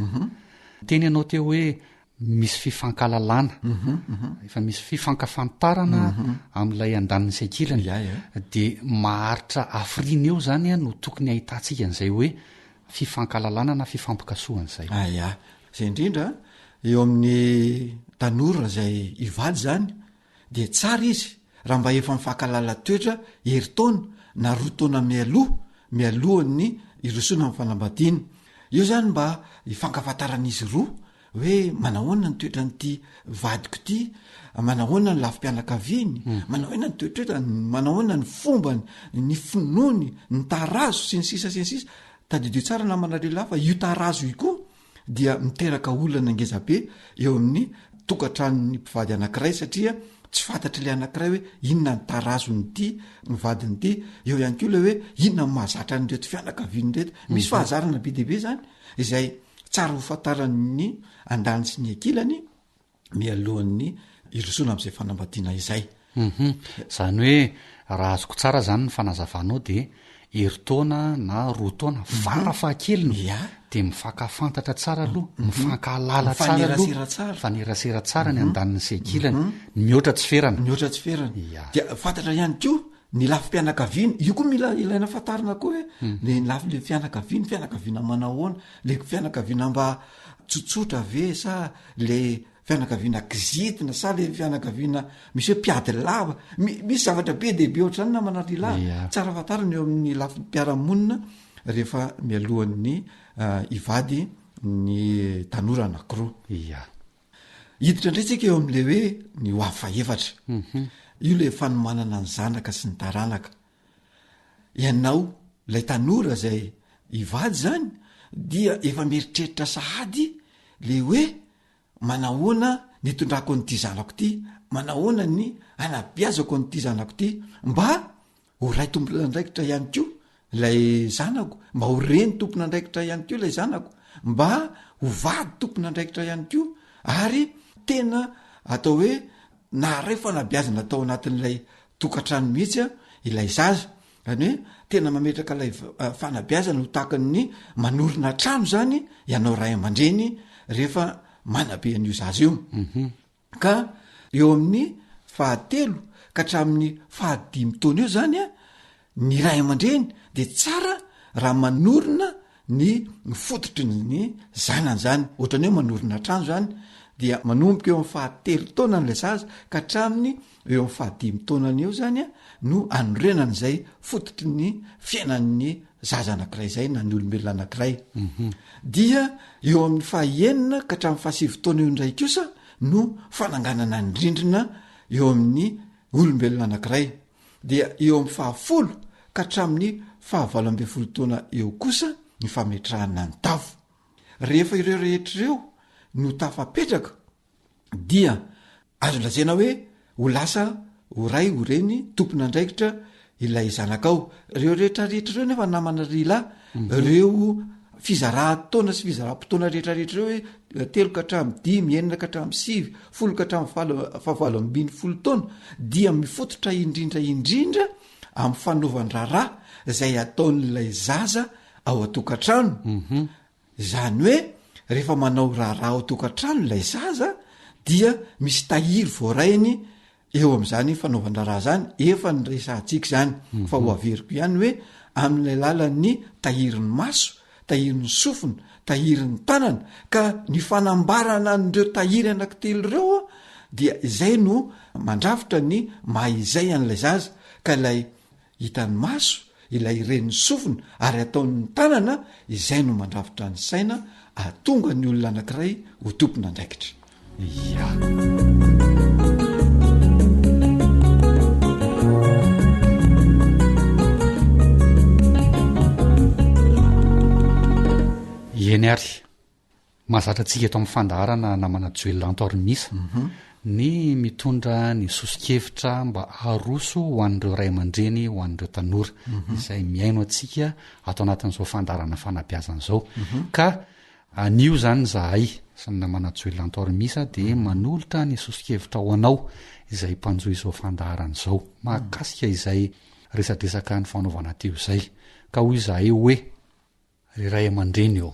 Teny ianao teo hoe misy fifankahalalana, efa misy fifankafantarana amin'ilay andaniny seakilany. De maharitra afrina eo zany no tokony ahitantsika an'izay hoe fifankahalalana na fifampikasoan'izay. Zay indrindra eo amin'ny tanora zay ivady zany de tsara izy raha mba efa mifankahalala toetra heritaona na roa taona mialohan'ny irosoana amin'ny fanambadiana. Io zany mba ifankafantaran'izy roa hoe manahoana ny toetra n'ity vadiko ity, manahoana ny lafim-pianakaviany, manahoana ny toetretoetra, manahoana ny fomba ny finoany, ny tarazo sy ny sisa sy ny sisa. Tadidio tsara namana lehilahy fa io tarazo io koa dia miteraka olana ngezabe eo amin'ny tokantranony mpivady anankiray, satria tsy fantatry le anankiray hoe inona ny tarazonyity mivadiny ity. Eo ihany koa le hoe inona ny mahazatra nyreto fianakaviany reto. Misy fahazarana be deaibe zany izay tsara ho fantaran'ny andany sy ny akilany mialohan'ny irosoana am'izay fanambadiana izay. Zany hoe raha azoko tsara zany ny fanazavanao de heritaona na roa taona farafahakeliny de mifankafantatra tsara aloha, mifankahalala tsara aloha, fanerasera tsara ny andaniny seakilany, mihoatra tsy ferana. Dia fantatra ihany koa ny lafim-pianakaviany. Io koa mila ilaina fantarina koa hoe le le fianakaviana manahoana, le fianakaviana mba tsotsotra ve sa le fianakaviana kizitina sa le fianakaviana misy hoe mpiady lava. Misy zavatra be dehibe ohatrany na manarila tsara fantarina eo amin'ny lafim-piaramonina rehefa mialohan'ny ivady ny tanora anankiroa. Hiditra indray tsika eo amin'le hoe ny ho avy faefatra. Io le fanomanana ny zanaka sy ny taranaka. Ianao lay tanora zay ivady zany dia efa mieritreritra sahady le hoe manahoana ny tondrako n'ity zanako ity, manahoana ny anabiazako n'ity zanako ity, mba ho ray tompona andraikitra ihany ko lay zanako, mba ho reny tompona andraikitra ihany ko lay zanako, mba ho vady tompona andraikitra ihany ko. Ary tena atao hoe naharay fanabiazana atao anatin'ilay tokantrano mihitsy ilay zaza. Zany hoe tena mametraka lay fanabiazana ho tahakan'ny manorina trano zany ianao ray aman-dreny rehefa manabe an'io zaza io. Ka eo amin'ny 7 ka hatramin'ny 15 taona eo zany ny ray aman-dreny de tsara raha manorina ny fototry ny zanany zany ohatrany hoe manorina trano zany dia manomboka eo amin'ny fahatelo taona n'lay zaza ka hatraminy eo amin'ny fahadimy taonany eo zany a no anorenany zay fototry ny fiainan'ny zaza anankiray zay na ny olombelona anankiray dia eo amin'ny fahaenina ka hatramin'ny fahasivy taona eo indray kosa no fananganana ny rindrina eo amin'ny olombelona anankiray dia eo amin'ny fahafolo ka hatramin'ny fahavalo amby folo taona eo kosa ny fametrahana ny tafo rehefa ireo rehetr'ireo no tafapetraka dia azo lazaina hoe ho lasa ho ray ho reny tompona andraikitra ilay zanakao reo rehetrarehetra reo nefa namana rila reo fizaraha-taona sy fizaraha-potoana rehetrarehetra reo hoe telo ka hatramy dimy enina ka hatramy sivy folo ka hatramy fahavalo ambiny folo taona dia mifototra indrindra amin'ny fanaovany raharaha zay ataon'ilay zaza ao atokantrano zany hoe rehefa manao raharaha ao atokantrano ilay zaza dia misy tahiry voarainy eo am'zany fanaovandraraha zany efa ny resantsika zany fa ho averiko ihany hoe amin'ilay lalan'ny tahirin'ny maso tahirin'ny sofina tahirin'ny tanana ka ny fanambarana n'ireo tahiry anankitelo reo dia izay no mandrafitra ny mahaizay an'ilay zaza ka ilay hitan'ny maso ilay iren'ny sofina ary ataon'ny tanana izay no mandrafitra ny saina atonga ny olona anankiray ho tompona andraikitra ya eny ary mahazatra antsika eto amin'ny fandaharana namana joelantormisa ny mitondra ny sosikevitra mba aroso ho an'ireo ray aman-dreny ho an'ireo tanora izay miaino atsika atao anatin'izao fandaharana fanabeazan'izao ka anio zany zahay sy ny namana joelantormisa de manolotra ny sosikevitra ho anao izay mpanjoa izao fandaharana izao mahakasika izay resadresaka ny fanaovana teo izay ka hoy zahay hoe ry ray aman-dreny eo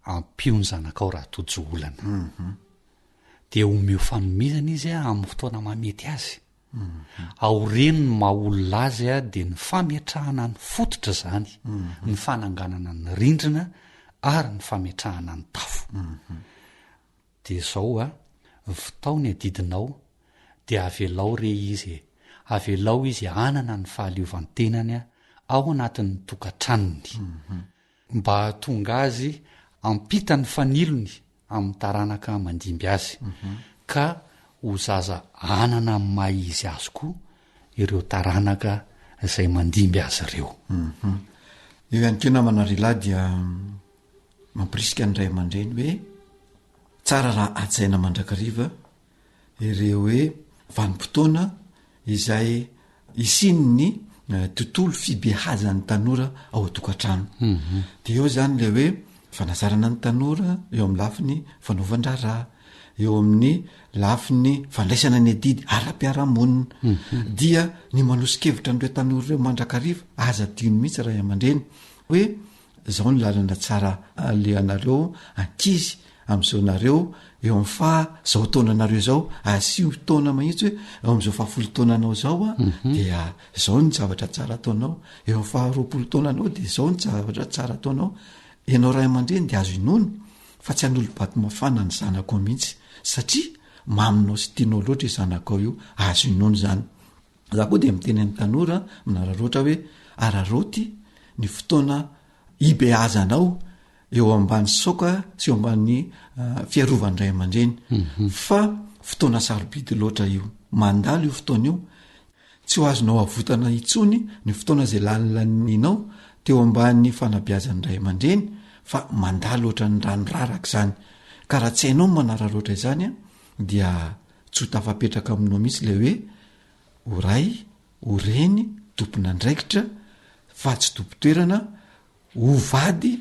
ampiony zanakao raha tojo olana de omeo fanomizana izy amin'ny fotoana mamety azy aoreny ny mahaolona azy de ny fametrahana ny fototra zany ny fananganana ny rindrina ary ny fametrahana ny tafo de zao vitao ny adidinao de avelao re izy avelao izy anana ny fahaleovan'ny tenany ao anatin'ny tokantranony mba tonga azy ampita ny fanilony amin'ny taranaka mandimby azy ka ho zaza anana amin'ny mahizy azy koa ireo taranaka izay mandimby azy ireo eo ihany keo namana rila dia mampirisika ny ray aman-dreny hoe tsara raha ajaina mandrakariva ireo hoe vanim-potoana izay isinony tontolo fibehazan'ny tanora ao atokantrano de eo zany le hoe fanazarana ny tanora eo amin'ny lafiny fanaovan-draraha eo amin'ny lafiny fandraisana ny adidy ara-piaramonina dia ny manosikevitra n'ireo tanora ireo mandrakariva aza dino mihitsy raha aman-dreny hoe zao ny lalana tsara aleanareo ankizy am'izao nareo eo amin'ny zao taonanareo zao asio taona mahitsy hoe eo am'izao fahafolo taonanao zao dia zao ny zavatra tsara ataonao eo amin'ny faharoapolo taonanao de zao ny zavatra tsara ataonao ianao ray aman-dreny de azo inono fa tsy an'olo-bato mafana ny zanakao mihitsy satria maminao sy tianao loatra zanakao io azo inono zany za koa de miteny any tanora minararoatra hoe araroty ny fotoana ibeazanao eo ambany saoka sy eo ambany fiarovany ray aman-dreny fa fotoana sarobidy loatra io mandalo io fotoana io tsy ho azonao avotana itsony ny fotoana zay lalaninao teo ambany fanabeazany ray aman-dreny fa mandalo oatra ny ranorarak' zany ka raha tsy hainao manararoatra izany dia tsy ho tafapetraka aminao mihitsy le hoe ho ray ho reny tompona andraikitra fa tsy tompo-toerana ho vady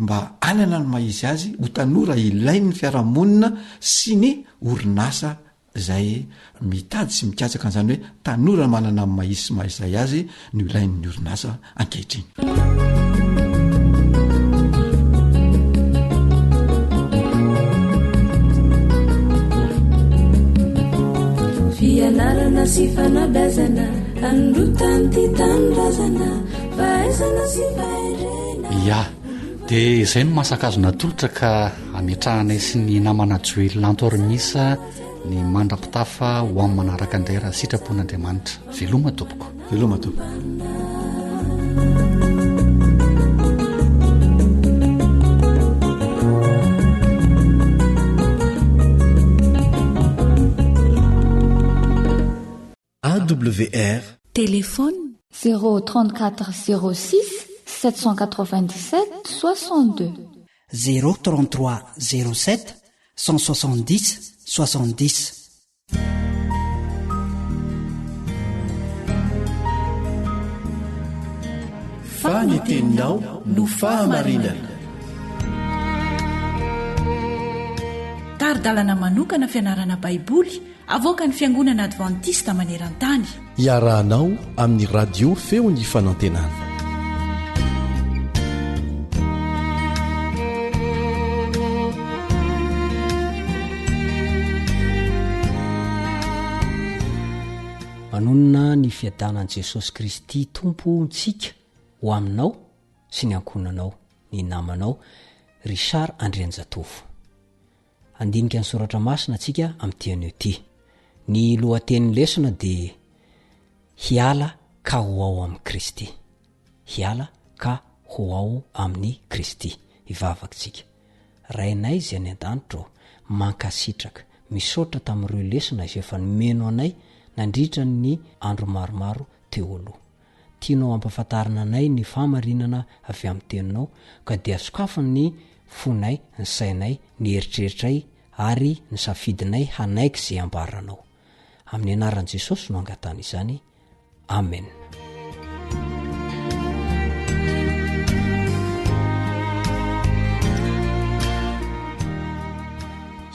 mba anana ny mahizy azy ho tanora ilai ny fiarahamonina sy ny orinasa zay mitady sy mikatsaka an'izany hoe tanora manana amin'ny mahizy sy mahizay azy no ilain'ny orinasa ankehitriny fianarana sy fanabazana androtany ty tanindrazana fahaizana sy faherena ya dia izay no masakazona tolotra ka ametrahanay sy ny namana joely lantormisa ny mandrapitafa ho amin'ny manaraka indray raha sitrapon'Andriamanitra. Veloma tompoko. Veloma tompoko. AWR téléphone 034 06 797 62 033 07 170 70. Faneteninao no fahamarinana. Taridalana manokana fianarana baiboly avoaka ny fiangonana advantista maneran-tany. Iarahanao amin'ny radio feo ny fanantenana. manonona ny fiadanan'i Jesosy Kristy tompontsika ho aminao sy ny ankonanao, ny namanao Richard Andrianjatovo. Andinika ny soratra masina atsika amin'ny tianio ty. Ny lohatenin'ny lesona dia hiala ka ho ao amin'ny Kristy. Hiala ka ho ao amin'ny Kristy. Ivavakintsika. Rainay izay any an-danitra mankasitraka misaotra tamin'ireo lesona izay efa nomeno anay nandritra ny andro maromaro teo aloha. Tianao ampafantarina anay ny fahamarinana avy amin'ny teninao ka dia sokafany ny fonay, ny sainay, ny eritreritray ary ny safidinay hanaiky izay ambaranao. Amin'ny anaran'i Jesosy no angatana izany. Amen.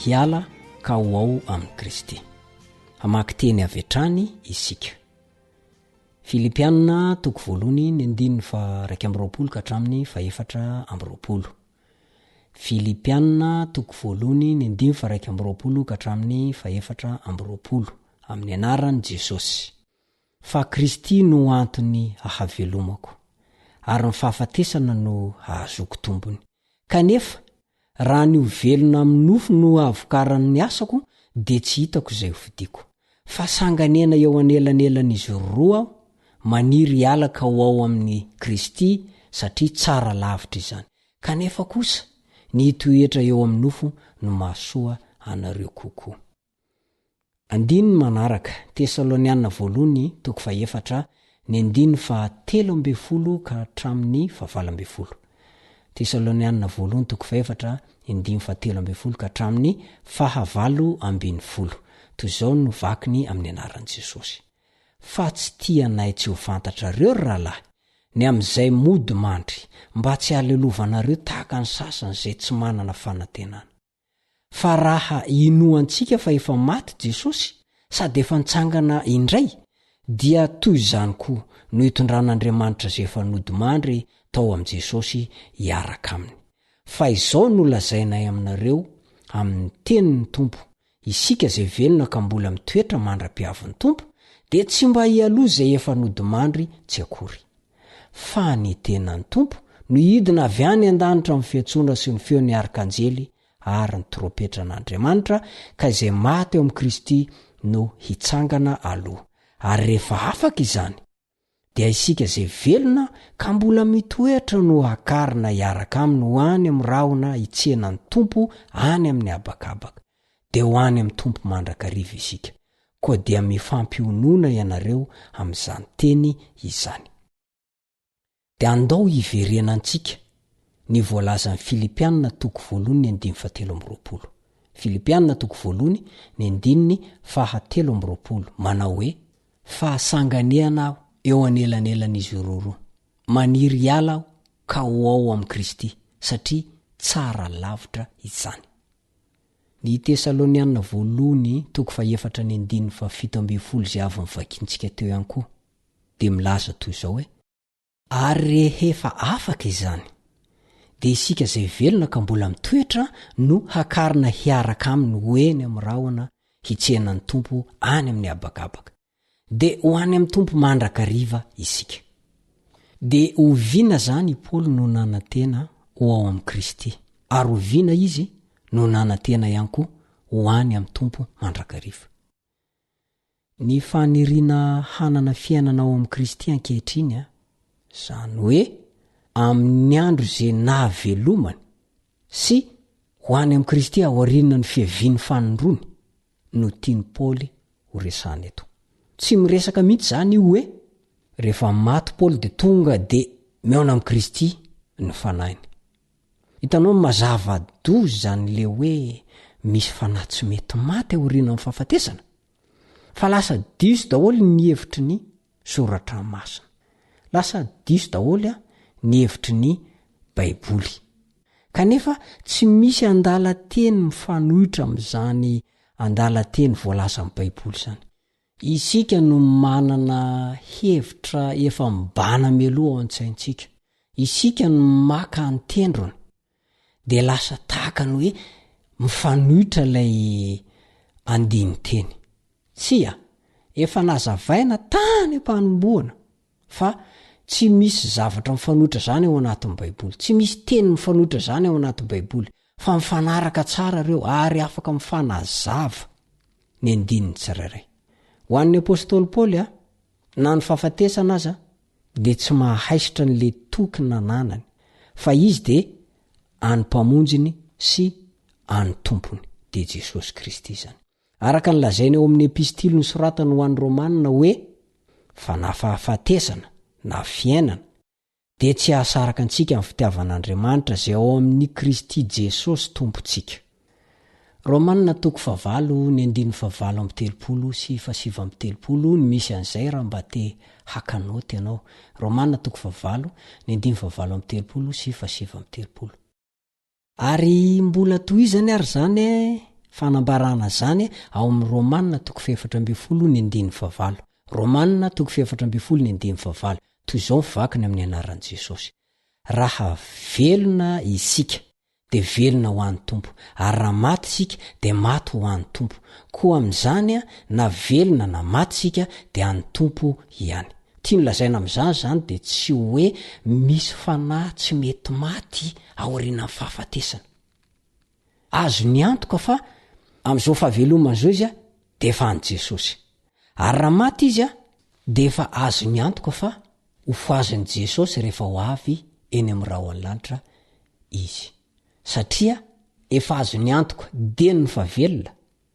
Hiala ka ho ao amin'ny Kristy. Hamaky teny avy hatrany isika. Filipianina 1:2 ka hatramin'ny 4:20. Filipianina 1:2 ka hatramin'ny 4:20 amin'ny anaran'i Jesosy. Fa Kristy no antony ahavelomako ary ny fahafatesana no ahazoko tombony. Kanefa raha ny velona amin'ny nofo no avokaran'ny asako dia tsy hitako izay hofidiako. Fa sanganena eo anelan'elan'izy roa aho, maniry hialaka ho ao amin'ny Kristy satria tsara lavitra izany. Kanefa kosa ny toetra eo amin'ny nofo no mahasoa anareo kokoa. Andiny manaraka Tesalonianina 1:4 ny 9:13 ka hatramin'ny 14. Tesalonianina 1:4 9:13 ka hatramin'ny 15. Toy izao no vakiny amin'ny anaran'i Jesosy. Fa tsy tianay tsy ho fantatrareo rahalahy, ny amin'izay mody mandry mba tsy halelovanareo tahaka ny sasany izay tsy manana fanantenana. Fa raha inoantsika fa efa maty Jesosy sady efa nitsangana indray, dia toy izany koa no hitondran'Andriamanitra izay efa nody mandry tao amin'i Jesosy hiaraka aminy. Fa izao no lazainay aminareo amin'ny tenin'ny Tompo, isika izay velona ka mbola mitoetra mandra-piavin'ny Tompo, dia tsy mba hialoha izay efa nody mandry tsy akory. Fa ny tenan'ny Tompo no hidina avy any an-danitra amin'ny fiantsoana sy ny feon'ny arkanjely ary ny tropetra n'Andriamanitra, ka izay maty eo amin'ny Kristy no hitsangana aloha. Ary rehefa afaka izany, dia isika izay velona ka mbola mitoetra no hakarina hiaraka aminy ho any amin'ny rahona hitsenan'ny Tompo any amin'ny habakabaka. Dia ho any amin'ny Tompo mandrakariva isika, koa dia mifampionona ianareo amin'izany teny izany. Dia andao hiverenantsika ny voalazan'ny Filipianina 1:13. Filipianina 1:13 manao hoe: fahasanganehana aho eo anelan'elan'izy roa, maniry hiala aho ka ho ao amin'ny Kristy satria tsara lavitra izany. Ny Tesalonianina 2:4-17 izay avy nivakintsika teo ihany koa dia milaza toy izao hoe: ary rehefa afaka izany, dia isika izay velona ka mbola mitoetra no hakarina hiaraka aminy ho eny amin'ny rahona hitsenan'ny Tompo any amin'ny habakabaka. Dia ho any amin'ny Tompo mandrakariva isika. Dia oviana zany Paoly no nanantena ho ao amin'i Kristy ary oviana izy no nanantena ihany koa ho any amin'ny tompo mandrakariva. Ny faniriana hanana fiainana ao amin'i Kristy ankehitriny zany hoe amin'ny andro izay nahavelomany sy ho any amin'i Kristy aoriana ny fiaviany fanondrony no tiany Paoly ho resany eto. Tsy miresaka mihitsy zany io hoe rehefa maty Paoly de tonga de meona amin'i Kristy ny fanainy. Hitanao mazava dozy zany le hoe misy fanahy tsy mety maty aoriana amin'ny fahafatesana, fa lasa diso daholo ny hevitry ny soratra masina, lasa diso daholo ny hevitry ny baiboly. Kanefa tsy misy andalateny mifanohitra amin'izany andalateny voalaza amin'ny baiboly zany. Isika no manana hevitra efa mibana meloha ao an-tsaintsika, isika no maka antendrony de lasa tahaka ny hoe mifanohitra lay andiny teny. Tsia, efa nazavaina tany am-panomboana fa tsy misy zavatra mifanohitra zany ao anatin'ny baiboly, tsy misy teny mifanohitra zany ao anatin'ny baiboly, fa mifanaraka tsara reo ary afaka mifanazava ny andininy tsirairay. Ho an'ny apôstôly Paoly na ny fahafatesana aza de tsy mahaisitra n'le toky nananany, fa izy de any mpamonjiny sy any tompony de Jesosy Kristy zany. Araka ny lazainy eo amin'ny epistily ny soratany ho an'ny Romanina hoe fa na fahafatesana na fiainana de tsy ahasaraka antsika amin'ny fitiavan'Andriamanitra zay ao amin'ny Kristy Jesosy tompontsika. Romanina 9:7 sy 7:7 ny misy an'izay raha mba te hakanoty ianao. Romanina 9:7 sy 7:7. Ary mbola tohizany ary zany fanambarana zany ao amin'ny Romanina 4:7. Romanina 4:7 toy izao mivakiny amin'ny anaran'i Jesosy: raha velona isika de velona ho an'ny tompo, ary raha maty isika de maty ho an'ny tompo. Koa amin'izany na velona na maty isika de an'ny tompo ihany. Tia ny lazaina amin'izany zany de tsy hoe misy fanahy tsy mety maty aoriana amin'ny fahafatesana. Azo ny antoka fa amin'izao fahavelomana zao izy de efa an'i Jesosy. Ary raha maty izy de efa azo ny antoka fa ho foazan'i Jesosy rehefa ho avy eny amin'ny rahona lanitra izy. Satria efa azo ny antoka de ny fahavelona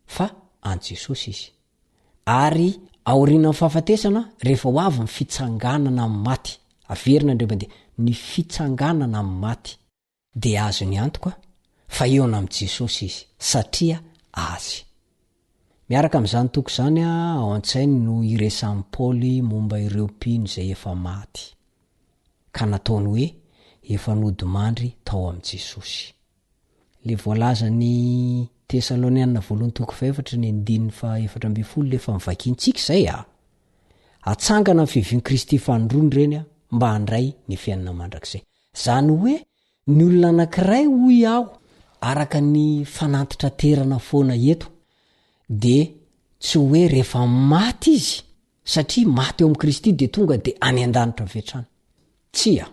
fa an'i Jesosy izy. Ary aoriana amin'ny fahafatesana rehefa ho avy ny fitsanganana amin'ny maty, averina Andriamanitra ny fitsanganana amin'ny maty, de azo ny antoka fa eona amin'i Jesosy izy satria azy. Miaraka amin'izany toko zany ao an-tsainy no iresan'i Paoly momba ireo mpino izay efa maty, ka nataony hoe efa nodimandry tao amin'i Jesosy. Le voalaza ny Tesalonianina 2:4 lefa mivakintsika zay atsangana amin'ny fiavian'i Kristy fanondrony reny mba handray ny fiainana mandrakizay. Zany hoe ny olona anankiray hoy aho araka ny fanantitra terana foana eto de tsy hoe rehefa maty izy satria maty eo amin'i Kristy de tonga de any an-danitra vetrany. Tsia,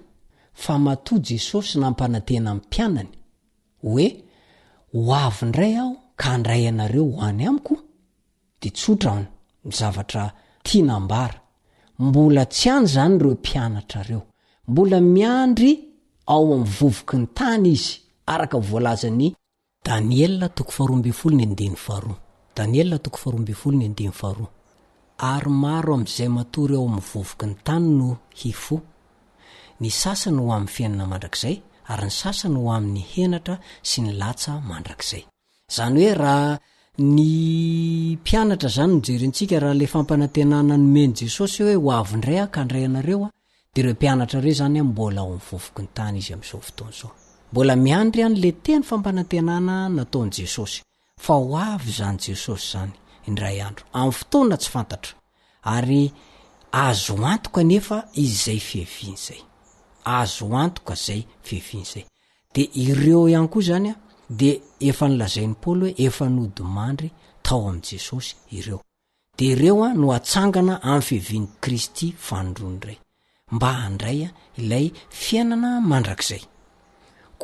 fa matoa Jesosy nampanantena amin'ny mpianany hoe ho avy ndray aho ka handray anareo ho any amiko, de tsotra ny zavatra tianambara. Mbola tsy any zany reo mpianatra reo, mbola miandry ao amin'ny vovoky ny tany izy, araka voalazan'ny Daniela 12:2. Daniela 12:2. Ary maro amin'izay matory ao amin'ny vovoky ny tany no hifo, ny sasany ho amin'ny fiainana mandrakizay ary ny sasany ho amin'ny henatra sy ny latsa mandrakizay. Zany hoe raha ny mpianatra zany mijerentsika raha le fampanantenana ny meny Jesosy hoe ho avy ndray ka handray anareo de ireo mpianatra reo zany mbola ao amin'ny vovoky ny tany izy amin'izao fotoana izao, mbola miandry le teny fampanantenana nataon'i Jesosy fa ho avy zany Jesosy zany indray andro amin'ny fotoana tsy fantatra, ary azo antoka nefa izay fiaviany zay, azo antoka zay fiaviany zay. De ireo ihany koa zany de efa nilazain'i Paoly hoe efa nodimandry tao amin'i Jesosy ireo, de ireo no atsangana amin'ny fiavian'i Kristy fanondrony iray mba handray ilay fiainana mandrakizay.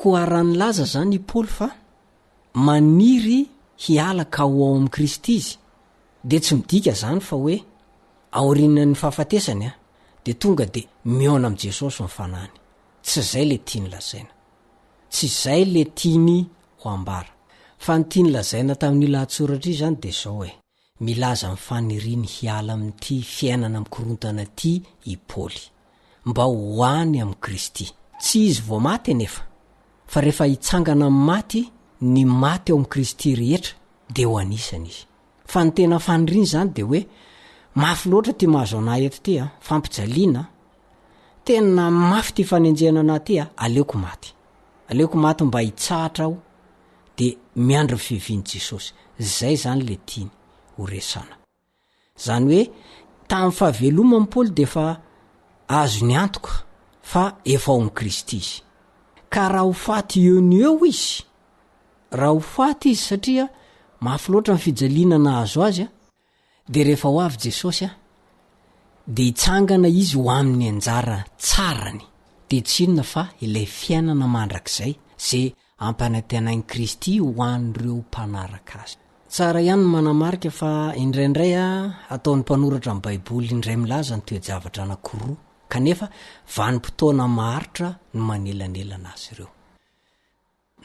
koa raha nylaza zany i paoly fa maniry hialaka ao ao amin'i kristy izy de tsy midika zany fa hoe aorinany fahafatesany a de tonga de miona am' jesosy mifanany. Tsy zay le tiany lazaina, tsy zay le tiany ho ambara fa ny tiany lazaina tamin'ny lahatsoratra izy zany de zao hoe milaza mifaniriny hiala amin'ity fiainana mikorontana ty i paoly mba hoany amin'i kristy. Tsy izy vao maty nefa fa rehefa hitsangana amin'ny maty ny maty ao amin'i kristy rehetra de ho anisany izy. Fa ny tena faniriny zany de hoe mafy loatra ty mahazo anay eto ty a, fampijaliana tena mafy ty fanenjehana anay ty a, aleoko maty mba hitsahatra aho de miandro fiviany Jesosy. Zay zany le tiany ho resana. Zany hoe tamin'ny fahaveloma amin'ny Paoly de fa azo ny antoka fa efa ao amin'i kristy izy. Ka raha ho faty eo ny eo izy, raha ho faty izy satria mafy loatra ny fijaliana nahazo azy a, de rehefa ho avy Jesosy a de hitsangana izy ho amin'ny anjara tsarany. De tsy inona fa ilay fiainana mandrakizay zay ampanantenain'i kristy ho an'ireo mpanaraka azy. Tsara ihany manamarika fa indraindray a ataon'ny mpanoratra amin'ny baiboly indray milaza ny toe-javatra anankiroa kanefa vanim-potoana maharitra no manelanelana azy ireo.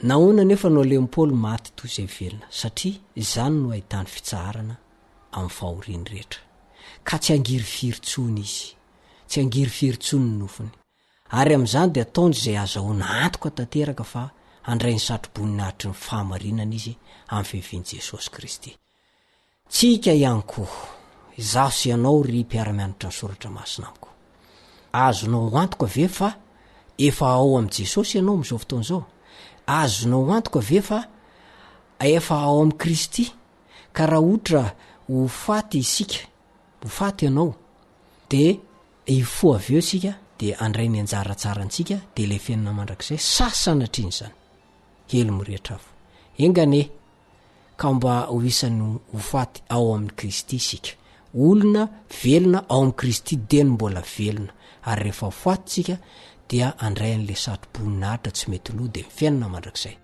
Nahoana nefa no aleon'i Paoly maty toy izay velona satria izany no ahitany fitsaharana amin'ny fahoriany rehetra. Ka tsy angiry firintsony izy, tsy angiry firintsony ny nofony. Ary amin'izany de ataony izay azahoana antoka tanteraka fa andray ny satroboninahitry ny fahamarinana izy amin'ny fiviany Jesosy Kristy. Tsika ihany koa, izaho sy ianao ry mpiara-mianatra ny soratra masina amiko. Azonao antoka ve fa efa ao amin'i Jesosy ianao amin'izao fotoan'izao? Azonao antoka ve fa efa ao amin'i Kristy? Ka raha ohatra ho faty isika, ho faty ianao, de ifo avy eo sika de andray ny anjara tsarantsika de le fiainana mandrakizay sasanatriny zany. Helo mirehitra avy. Engane ka mba ho isany ho faty ao amin'i Kristy isika. Olona velona ao amin'i Kristy de mbola velona. Ary rehefa faty tsika dia andray an'le satroboninahitra tsy mety loha de fiainana mandrakizay.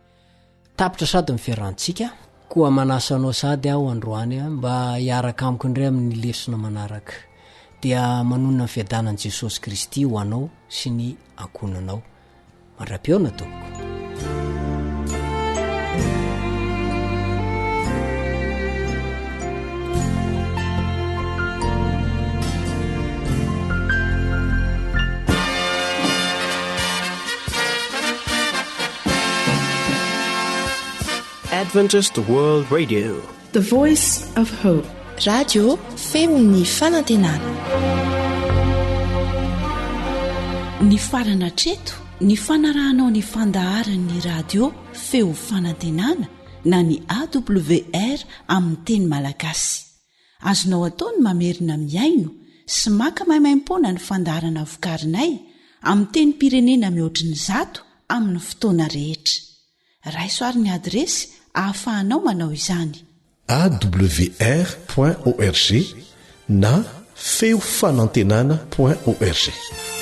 Tapitra sady mifiarantsika koa manasanao sady aho androany mba hiaraka amiko indray amin'ny lesona manaraka dia manonona ny fiadanan'i Jesosy Kristy ho anao sy ny ankonanao. Mandra-peona tompoko. Adventist World Radio, the voice of hope. Radio feony fanantenana. Ny farana treto, ny fanarahanao ny fandaharan'ny radio feo fanantenana na ny AWR amin'ny teny malagasy. Azonao atao ny mamerina miaino sy maka maimaim-pona ny fandaharana vokarinay amin'ny teny pirenena mihoatriny 100 amin'ny fotoana rehetra. Raisoaryn'ny adresy ahafahanao manao izany. awr.org na feofanantenana.org.